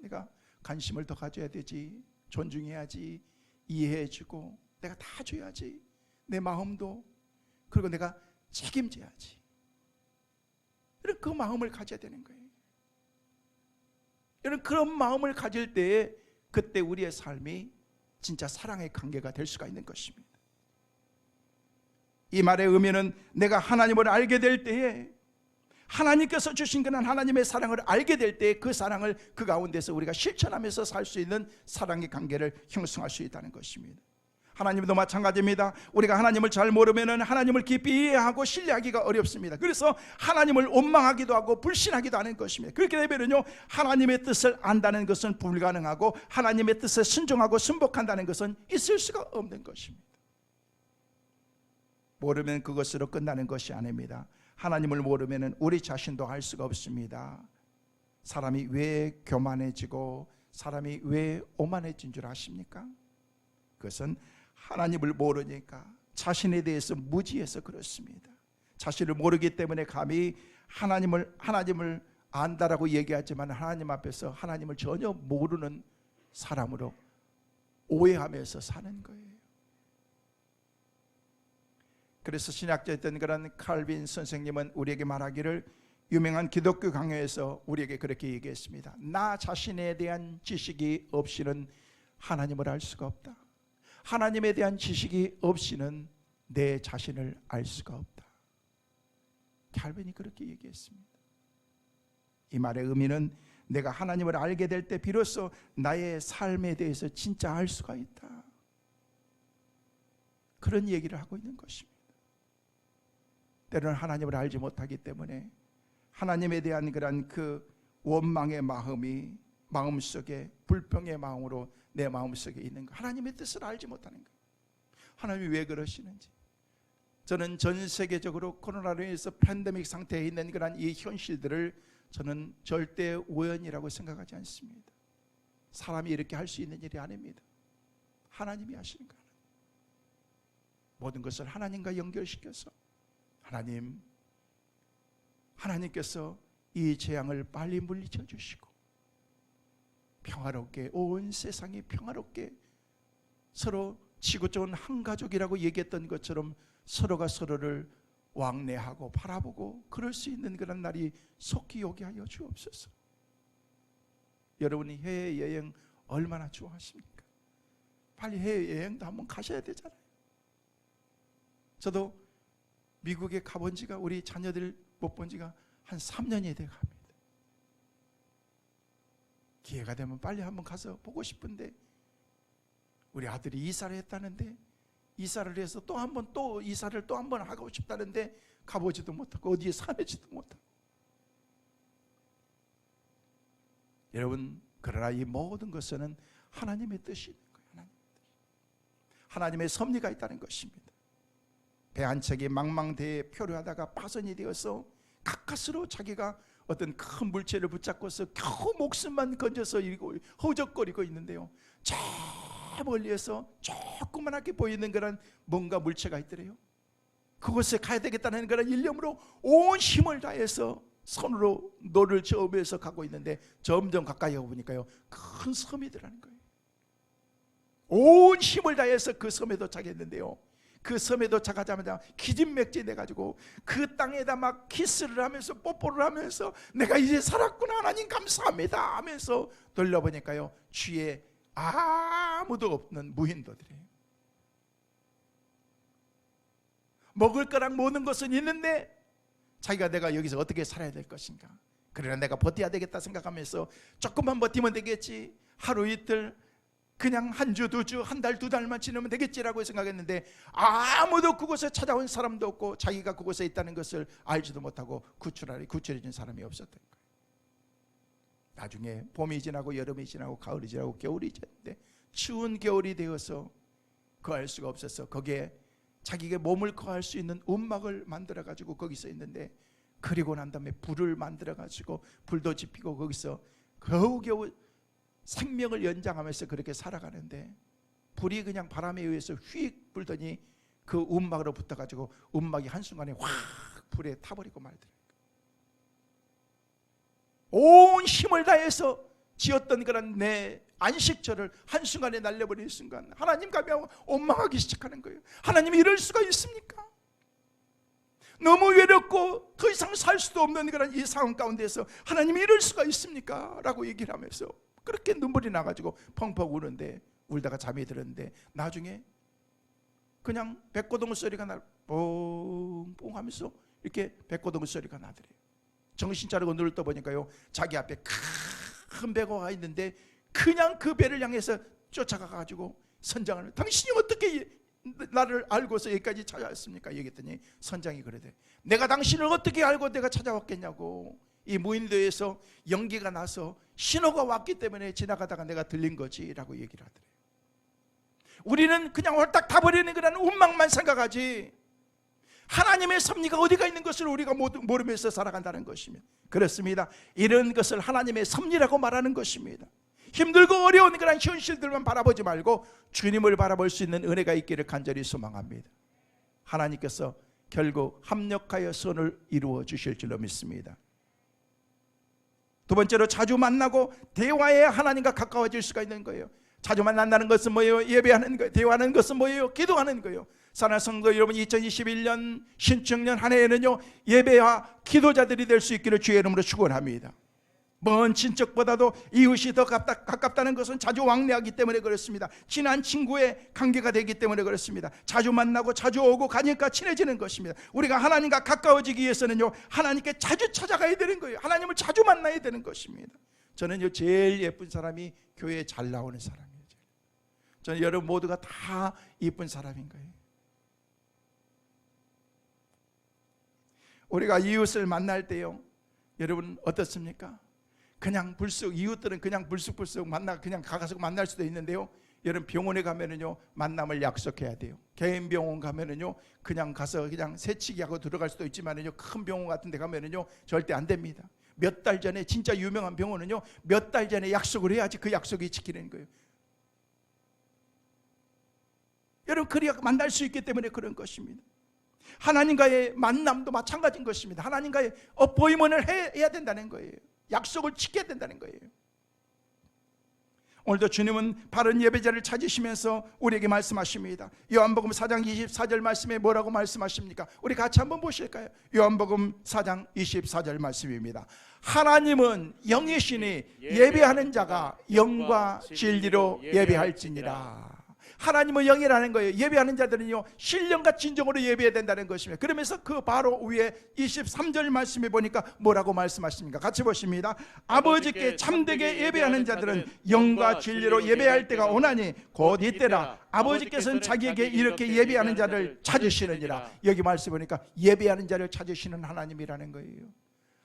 내가 관심을 더 가져야 되지, 존중해야지, 이해해주고 내가 다 줘야지, 내 마음도, 그리고 내가 책임져야지. 이런 그 마음을 가져야 되는 거예요. 이런 그런 마음을 가질 때에 그때 우리의 삶이 진짜 사랑의 관계가 될 수가 있는 것입니다. 이 말의 의미는 내가 하나님을 알게 될 때에, 하나님께서 주신 그런 하나님의 사랑을 알게 될 때 그 사랑을 그 가운데서 우리가 실천하면서 살 수 있는 사랑의 관계를 형성할 수 있다는 것입니다. 하나님도 마찬가지입니다. 우리가 하나님을 잘 모르면 하나님을 깊이 이해하고 신뢰하기가 어렵습니다. 그래서 하나님을 원망하기도 하고 불신하기도 하는 것입니다. 그렇게 되면요, 하나님의 뜻을 안다는 것은 불가능하고 하나님의 뜻에 순종하고 순복한다는 것은 있을 수가 없는 것입니다. 모르면 그것으로 끝나는 것이 아닙니다. 하나님을 모르면 우리 자신도 알 수가 없습니다. 사람이 왜 교만해지고 사람이 왜 오만해진 줄 아십니까? 그것은 하나님을 모르니까, 자신에 대해서 무지해서 그렇습니다. 자신을 모르기 때문에 감히 하나님을 안다라고 얘기하지만 하나님 앞에서 하나님을 전혀 모르는 사람으로 오해하면서 사는 거예요. 그래서 신학자였던 그런 칼빈 선생님은 우리에게 말하기를, 유명한 기독교 강요에서 우리에게 그렇게 얘기했습니다. 나 자신에 대한 지식이 없이는 하나님을 알 수가 없다. 하나님에 대한 지식이 없이는 내 자신을 알 수가 없다. 칼빈이 그렇게 얘기했습니다. 이 말의 의미는 내가 하나님을 알게 될 때 비로소 나의 삶에 대해서 진짜 알 수가 있다. 그런 얘기를 하고 있는 것입니다. 때로는 하나님을 알지 못하기 때문에 하나님에 대한 그런 그 원망의 마음이 마음속에 불평의 마음으로 내 마음속에 있는 거, 하나님의 뜻을 알지 못하는 거. 하나님이 왜 그러시는지. 저는 전 세계적으로 코로나로 인해서 팬데믹 상태에 있는 그런 이 현실들을 저는 절대 우연이라고 생각하지 않습니다. 사람이 이렇게 할 수 있는 일이 아닙니다. 하나님이 하시는 거예요. 모든 것을 하나님과 연결시켜서 하나님께서 이 재앙을 빨리 물리쳐 주시고 평화롭게, 온 세상이 평화롭게 서로 지구촌 한 가족이라고 얘기했던 것처럼 서로가 서로를 왕래하고 바라보고 그럴 수 있는 그런 날이 속히 오게 하여 주옵소서. 여러분이 해외여행 얼마나 좋아하십니까? 빨리 해외여행도 한번 가셔야 되잖아요. 저도 미국에 가본 지가, 우리 자녀들 못 본 지가 한 3년이 돼 갑니다. 기회가 되면 빨리 한번 가서 보고 싶은데, 우리 아들이 이사를 했다는데, 이사를 해서 또 이사를 또 한 번 하고 싶다는데 가보지도 못하고 어디에 사내지도 못하고. 여러분, 그러나 이 모든 것은 하나님의 뜻이 있는 거예요. 하나님의 섭리가 있다는 것입니다. 배 한 척이 망망대해에 표류하다가 파손이 되어서 가까스로 자기가 어떤 큰 물체를 붙잡고서 겨우 목숨만 건져서 허우적거리고 있는데요, 저 멀리에서 조그맣게 보이는 그런 뭔가 물체가 있더래요. 그곳에 가야 되겠다는 그런 일념으로 온 힘을 다해서 손으로 노를 저으면서 가고 있는데, 점점 가까이 가보니까요, 큰 섬이더라는 거예요. 온 힘을 다해서 그 섬에 도착했는데요, 그 섬에 도착하자마자 기진맥진해가지고 그 땅에다 막 키스를 하면서 뽀뽀를 하면서 내가 이제 살았구나, 하나님 감사합니다 하면서 돌려보니까요, 주위에 아무도 없는 무인도들이에요. 먹을 거랑 모든 것은 있는데 자기가 내가 여기서 어떻게 살아야 될 것인가, 그러나 내가 버텨야 되겠다 생각하면서 조금만 버티면 되겠지, 하루 이틀, 그냥 한 주, 두 주, 한 달, 두 달만 지나면 되겠지라고 생각했는데 아무도 그곳에 찾아온 사람도 없고 자기가 그곳에 있다는 것을 알지도 못하고 구출해준 사람이 없었던 거예요. 나중에 봄이 지나고 여름이 지나고 가을이 지나고 겨울이 지났는데 추운 겨울이 되어서 거할 수가 없어서 거기에 자기가 몸을 거할 수 있는 움막을 만들어 가지고 거기서 있는데, 그리고 난 다음에 불을 만들어 가지고 불도 지피고 거기서 겨우겨우 생명을 연장하면서 그렇게 살아가는데, 불이 그냥 바람에 의해서 휙 불더니 그 움막으로 붙어가지고 움막이 한순간에 확 불에 타버리고 말더라고요. 온 힘을 다해서 지었던 그런 내 안식처를 한순간에 날려버리는 순간 하나님과 원망하기 시작하는 거예요. 하나님이 이럴 수가 있습니까? 너무 외롭고 더 이상 살 수도 없는 그런 이 상황 가운데서 하나님이 이럴 수가 있습니까? 라고 얘기를 하면서 그렇게 눈물이 나가지고 펑펑 우는데, 울다가 잠이 들었는데 나중에 그냥 백고동 소리가 뽕뽕 하면서 이렇게 백고동 소리가 나더래요. 정신 차리고 눈을 떠보니까요, 자기 앞에 큰 배가 있는데 그냥 그 배를 향해서 쫓아가가지고 선장을, 당신이 어떻게 나를 알고서 여기까지 찾아왔습니까? 얘기했더니 선장이 그러대, 내가 당신을 어떻게 알고 내가 찾아왔겠냐고, 이 무인도에서 연기가 나서 신호가 왔기 때문에 지나가다가 내가 들린 거지 라고 얘기를 하더래요. 우리는 그냥 홀딱 타버리는 그런 운망만 생각하지 하나님의 섭리가 어디가 있는 것을 우리가 모르면서 살아간다는 것입니다. 그렇습니다. 이런 것을 하나님의 섭리라고 말하는 것입니다. 힘들고 어려운 그런 현실들만 바라보지 말고 주님을 바라볼 수 있는 은혜가 있기를 간절히 소망합니다. 하나님께서 결국 합력하여 선을 이루어 주실 줄로 믿습니다. 두 번째로, 자주 만나고 대화해 하나님과 가까워질 수가 있는 거예요. 자주 만난다는 것은 뭐예요? 예배하는 거예요. 대화하는 것은 뭐예요? 기도하는 거예요. 사랑하는 성도 여러분, 2021년 신축년 한 해에는요, 예배와 기도자들이 될 수 있기를 주의 이름으로 축원합니다. 먼 친척보다도 이웃이 더 가깝다는 것은 자주 왕래하기 때문에 그렇습니다. 친한 친구의 관계가 되기 때문에 그렇습니다. 자주 만나고 자주 오고 가니까 친해지는 것입니다. 우리가 하나님과 가까워지기 위해서는요, 하나님께 자주 찾아가야 되는 거예요. 하나님을 자주 만나야 되는 것입니다. 저는요, 제일 예쁜 사람이 교회에 잘 나오는 사람이에요. 저는 여러분 모두가 다 예쁜 사람인 거예요. 우리가 이웃을 만날 때요, 여러분 어떻습니까? 그냥 불쑥, 이웃들은 그냥 불쑥불쑥 그냥 가서 만날 수도 있는데요, 여러분 병원에 가면은요 만남을 약속해야 돼요. 개인 병원 가면은요 그냥 가서 그냥 새치기 하고 들어갈 수도 있지만은요, 큰 병원 같은 데 가면은요 절대 안 됩니다. 몇 달 전에, 진짜 유명한 병원은요 몇 달 전에 약속을 해야지 그 약속이 지키는 거예요. 여러분, 그래야 만날 수 있기 때문에 그런 것입니다. 하나님과의 만남도 마찬가지인 것입니다. 하나님과의 어포인트먼을 해야 된다는 거예요. 약속을 지켜야 된다는 거예요. 오늘도 주님은 바른 예배자를 찾으시면서 우리에게 말씀하십니다. 요한복음 4장 24절 말씀에 뭐라고 말씀하십니까? 우리 같이 한번 보실까요? 요한복음 4장 24절 말씀입니다. 하나님은 영이시니 예배하는 자가 영과 진리로 예배할지니라. 하나님은 영이라는 거예요. 예배하는 자들은요 신령과 진정으로 예배해야 된다는 것입니다. 그러면서 그 바로 위에 23절 말씀에 보니까 뭐라고 말씀하십니까? 같이 보십니다. 아버지께 참되게 예배하는 자들은 영과 진리로 예배할 때가 오나니 곧 이때라. 아버지께서는 자기에게 이렇게 예배하는 자를 찾으시느니라. 여기 말씀 보니까 예배하는 자를 찾으시는 하나님이라는 거예요.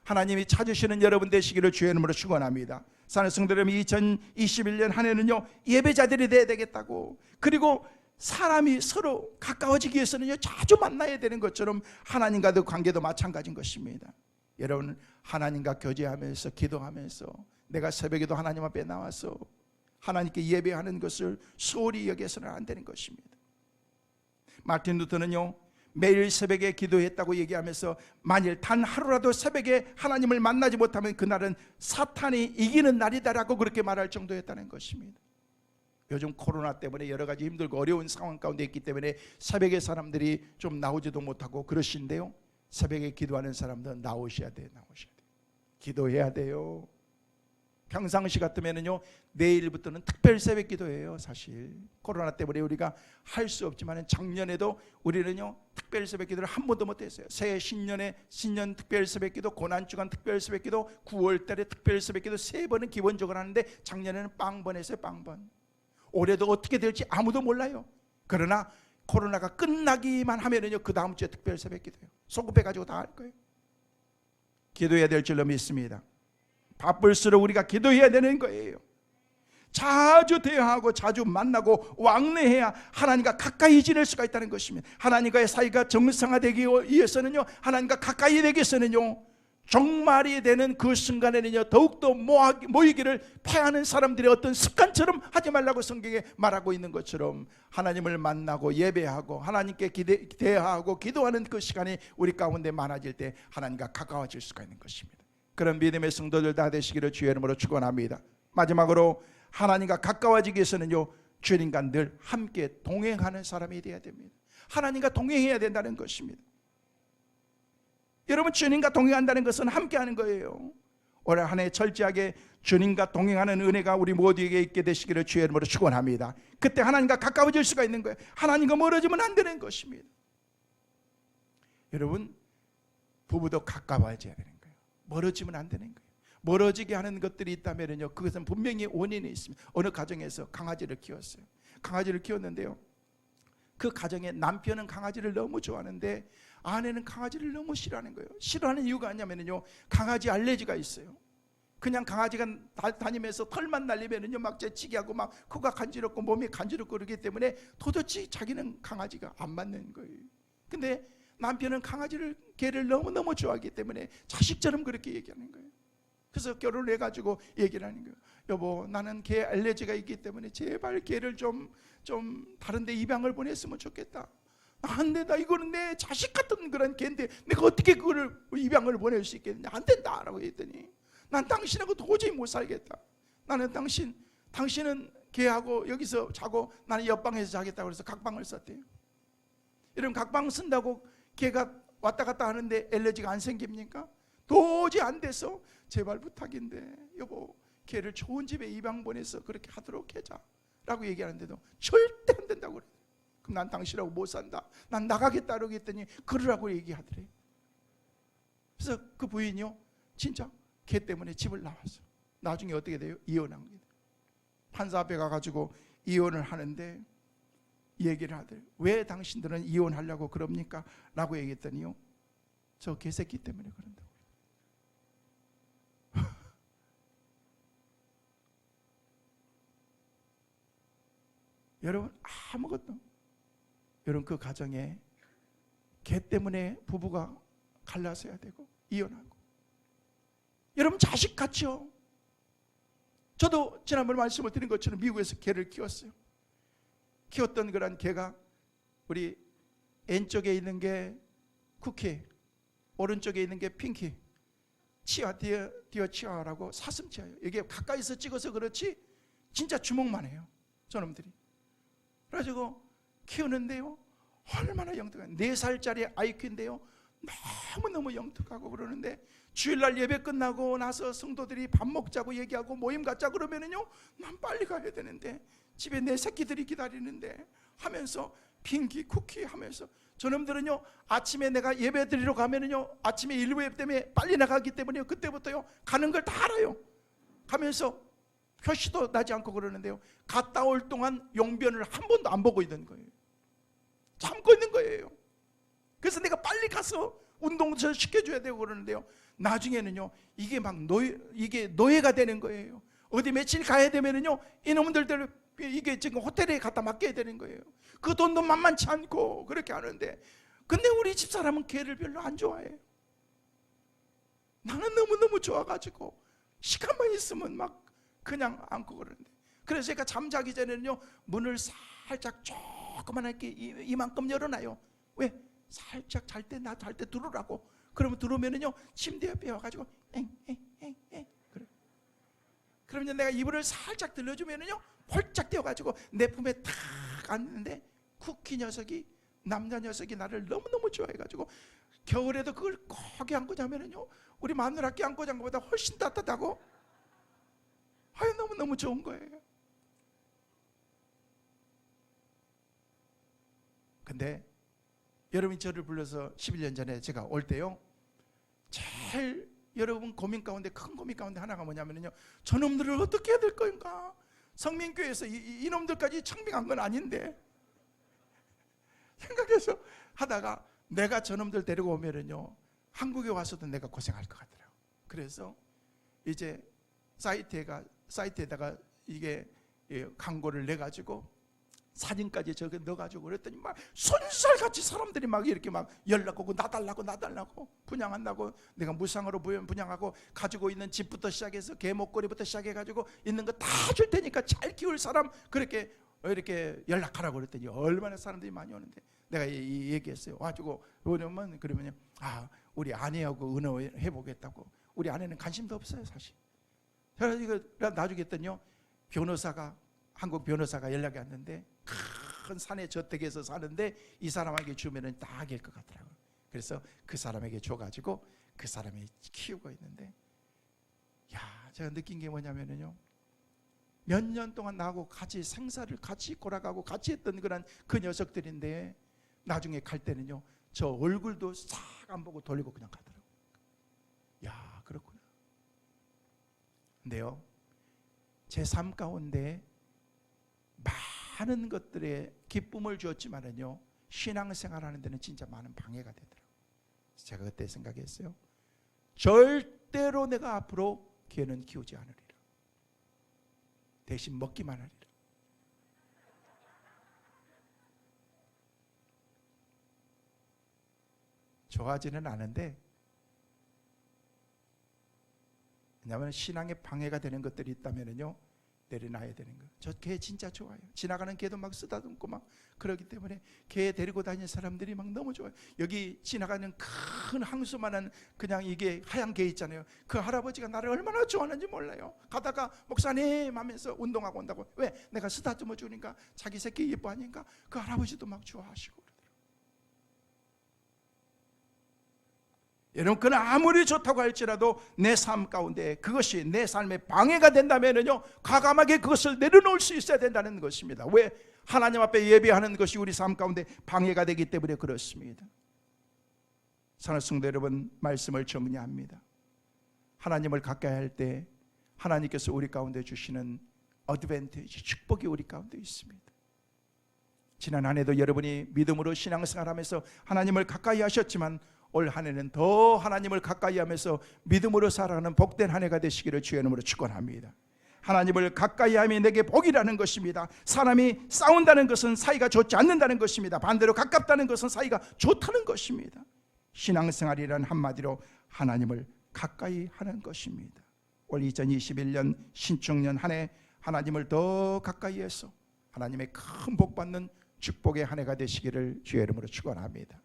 하나님이 찾으시는 여러분 되시기를 주의 이름으로 축원합니다. 사랑하는 성도 여러분, 2021년 한 해는요 예배자들이 돼야 되겠다고, 그리고 사람이 서로 가까워지기 위해서는요 자주 만나야 되는 것처럼 하나님과의 관계도 마찬가지인 것입니다. 여러분, 하나님과 교제하면서 기도하면서 내가 새벽에도 하나님 앞에 나와서 하나님께 예배하는 것을 소홀히 여겨서는 안 되는 것입니다. 마틴 루터는요 매일 새벽에 기도했다고 얘기하면서 만일 단 하루라도 새벽에 하나님을 만나지 못하면 그날은 사탄이 이기는 날이다라고 그렇게 말할 정도였다는 것입니다. 요즘 코로나 때문에 여러 가지 힘들고 어려운 상황 가운데 있기 때문에 새벽에 사람들이 좀 나오지도 못하고 그러신데요, 새벽에 기도하는 사람들은 나오셔야 돼요. 기도해야 돼요. 평상시 같으면은요 내일부터는 특별 새벽 기도예요. 사실 코로나 때문에 우리가 할 수 없지만 작년에도 우리는요 특별 새벽 기도를 한 번도 못했어요. 새해 신년 특별 새벽 기도, 고난주간 특별 새벽 기도, 9월 달에 특별 새벽 기도 3번은 기본적으로 하는데 작년에는 빵번 했어요. 빵번. 올해도 어떻게 될지 아무도 몰라요. 그러나 코로나가 끝나기만 하면은요 그 다음 주에 특별 새벽 기도예요. 소급해가지고 다 할 거예요. 기도해야 될 줄로 믿습니다. 바쁠수록 우리가 기도해야 되는 거예요. 자주 대화하고 자주 만나고 왕래해야 하나님과 가까이 지낼 수가 있다는 것입니다. 하나님과의 사이가 정상화되기 위해서는요, 하나님과 가까이 되기 위해서는요, 종말이 되는 그 순간에는요 더욱더 모이기를 패하는 사람들의 어떤 습관처럼 하지 말라고 성경에 말하고 있는 것처럼 하나님을 만나고 예배하고 하나님께 대화하고 기도하는 그 시간이 우리 가운데 많아질 때 하나님과 가까워질 수가 있는 것입니다. 그런 믿음의 성도들 다 되시기를 주의 이름으로 축원합니다. 마지막으로 하나님과 가까워지기 위해서는요 주님과 늘 함께 동행하는 사람이 되어야 됩니다. 하나님과 동행해야 된다는 것입니다. 여러분, 주님과 동행한다는 것은 함께하는 거예요. 올해 한 해 철저하게 주님과 동행하는 은혜가 우리 모두에게 있게 되시기를 주의 이름으로 축원합니다. 그때 하나님과 가까워질 수가 있는 거예요. 하나님과 멀어지면 안 되는 것입니다. 여러분, 부부도 가까워져야 되는 거예요. 멀어지면 안 되는 거예요. 멀어지게 하는 것들이 있다면요, 그것은 분명히 원인이 있습니다. 어느 가정에서 강아지를 키웠어요. 강아지를 키웠는데요, 그 가정에 남편은 강아지를 너무 좋아하는데 아내는 강아지를 너무 싫어하는 거예요. 싫어하는 이유가 뭐냐면요, 강아지 알레르기가 있어요. 그냥 강아지가 다니면서 털만 날리면은요 막 재치기 하고 막 코가 간지럽고 몸이 간지럽고 그러기 때문에 도대체 자기는 강아지가 안 맞는 거예요. 근데 남편은 개를 너무너무 좋아하기 때문에 자식처럼 그렇게 얘기하는 거예요. 그래서 결혼을 해가지고 얘기를 하는 거예요. 여보, 나는 개 알레르기가 있기 때문에 제발 개를 좀 다른 데 입양을 보냈으면 좋겠다. 안 된다. 이거는 내 자식 같은 그런 개인데 내가 어떻게 그거를 입양을 보낼 수 있겠느냐. 안 된다라고 했더니 난 당신하고 도저히 못 살겠다. 나는 당신은 개하고 여기서 자고 나는 옆방에서 자겠다고 해서 각방을 썼대요. 이런 각방 쓴다고 개가 왔다 갔다 하는데 알레르기가 안 생깁니까? 도저히 안 돼서 제발 부탁인데 여보, 개를 좋은 집에 입양 보내서 그렇게 하도록 하자 라고 얘기하는데도 절대 안 된다고 그래요. 그럼 난 당신하고 못 산다, 난 나가겠다고 했더니 그러라고 얘기하더래요. 그래서 그 부인이요 진짜 개 때문에 집을 나왔어요. 나중에 어떻게 돼요? 이혼한 거예요. 판사 앞에 가가지고 이혼을 하는데 얘기를 하더래요. 왜 당신들은 이혼하려고 그럽니까? 라고 얘기했더니요, 저 개새끼 때문에 그런다고. 여러분 아무것도, 여러분 그 가정에 개 때문에 부부가 갈라서야 되고 이혼하고, 여러분 자식 같죠? 저도 지난번에 말씀을 드린 것처럼 미국에서 개를 키웠어요. 키웠던 그런 개가 우리 왼쪽에 있는 게 쿠키, 오른쪽에 있는 게 핑키, 치아, 디어 치아라고 사슴치아예요. 이게 가까이서 찍어서 그렇지 진짜 주먹만 해요, 저놈들이. 그래가지고 키우는데요, 얼마나 영특한, 4살짜리 아이큐인데요, 너무너무 영특하고 그러는데, 주일날 예배 끝나고 나서 성도들이 밥 먹자고 얘기하고 모임 갖자 그러면은요, 난 빨리 가야 되는데 집에 내 새끼들이 기다리는데 하면서 핑키 쿠키 하면서, 저놈들은요 아침에 내가 예배 드리러 가면은요, 아침에 일부 예배 때문에 빨리 나가기 때문에 그때부터요 가는 걸 다 알아요. 가면서 표시도 나지 않고 그러는데요, 갔다 올 동안 용변을 한 번도 안 보고 있는 거예요. 참고 있는 거예요. 그래서 내가 빨리 가서 운동 시켜줘야 되고 그러는데요, 나중에는요 이게 막 이게 노예가 되는 거예요. 어디 며칠 가야 되면은요, 이놈들 이게 지금 호텔에 갖다 맡겨야 되는 거예요. 그 돈도 만만치 않고 그렇게 하는데, 근데 우리 집사람은 개를 별로 안 좋아해요. 나는 너무너무 좋아가지고 시간만 있으면 막 그냥 안고 그러는데, 그래서 제가 잠자기 전에는요 문을 살짝 조그만하게 이만큼 열어놔요. 왜? 살짝 잘 때, 나 잘 때 들어오라고. 그러면 들어오면은요 침대 옆에 와가지고 엥 그래. 그러면 내가 이불을 살짝 들려주면은요 홀짝 뛰어가지고 내 품에 탁 앉는데, 쿠키 녀석이, 남자 녀석이 나를 너무너무 좋아해가지고 겨울에도 그걸 거기 안고 자면은요 우리 마누라 끼 안고 잔 것보다 훨씬 따뜻하고, 아유 너무너무 좋은 거예요. 근데 여러분이 저를 불러서 11년 전에 제가 올 때요, 제일 여러분 고민 가운데, 큰 고민 가운데 하나가 뭐냐면요, 저놈들을 어떻게 해야 될 건가. 성민교회에서 이놈들까지 청빙한 건 아닌데 생각해서 하다가, 내가 저놈들 데리고 오면은요 한국에 와서도 내가 고생할 것 같더라고요. 그래서 이제 사이트에다가 이게 광고를 내가지고 사진까지 저기 넣어가지고 그랬더니 막 손살같이 사람들이 막 이렇게 막 연락 오고 나달라고 분양한다고, 내가 무상으로 분양하고 가지고 있는 집부터 시작해서 개목걸이부터 시작해가지고 있는 거 다 줄 테니까 잘 키울 사람 그렇게 이렇게 연락하라고 그랬더니 얼마나 사람들이 많이 오는데, 내가 얘기했어요. 와가지고 오면 그러면요, 우리 아내하고 의논해 보겠다고. 우리 아내는 관심도 없어요 사실. 그래서 이거 나중에 했더니요, 한국 변호사가 연락이 왔는데, 큰 산의 저택에서 사는데 이 사람에게 주면은 딱일 것 같더라고요. 그래서 그 사람에게 줘가지고 그 사람이 키우고 있는데, 제가 느낀 게 뭐냐면요, 몇 년 동안 나하고 같이 생사를 같이 골아가고 같이 했던 그 녀석들인데, 나중에 갈 때는요 저 얼굴도 싹 안 보고 돌리고 그냥 가더라고요. 그렇구나. 근데요, 제 삶 가운데 많은 것들에 기쁨을 주었지만은요, 신앙생활 하는 데는 진짜 많은 방해가 되더라고요. 제가 그때 생각했어요. 절대로 내가 앞으로 개는 키우지 않으리라. 대신 먹기만 하리라. 좋아하지는 않은데, 왜냐하면 신앙에 방해가 되는 것들이 있다면요 내려놔야 되는 거예요. 저 개 진짜 좋아요. 지나가는 개도 막 쓰다듬고 막 그러기 때문에 개 데리고 다니는 사람들이 막 너무 좋아요. 여기 지나가는 큰 항수만한 그냥 이게 하얀 개 있잖아요. 그 할아버지가 나를 얼마나 좋아하는지 몰라요. 가다가 목사님 하면서 운동하고 온다고. 왜? 내가 쓰다듬어 주니까 자기 새끼 예뻐하니까 그 할아버지도 막 좋아하시고. 여러분, 그는 아무리 좋다고 할지라도 내 삶 가운데 그것이 내 삶에 방해가 된다면요 과감하게 그것을 내려놓을 수 있어야 된다는 것입니다. 왜? 하나님 앞에 예배하는 것이 우리 삶 가운데 방해가 되기 때문에 그렇습니다. 사랑하는 성도 여러분, 말씀을 정리합니다. 하나님을 가까이 할 때 하나님께서 우리 가운데 주시는 어드밴티지, 축복이 우리 가운데 있습니다. 지난 한 해도 여러분이 믿음으로 신앙생활하면서 하나님을 가까이 하셨지만 올 한 해는 더 하나님을 가까이 하면서 믿음으로 살아가는 복된 한 해가 되시기를 주의 이름으로 축원합니다. 하나님을 가까이 함이 내게 복이라는 것입니다. 사람이 싸운다는 것은 사이가 좋지 않는다는 것입니다. 반대로 가깝다는 것은 사이가 좋다는 것입니다. 신앙생활이란 한마디로 하나님을 가까이 하는 것입니다. 올 2021년 신축년 한 해 하나님을 더 가까이 해서 하나님의 큰 복 받는 축복의 한 해가 되시기를 주의 이름으로 축원합니다.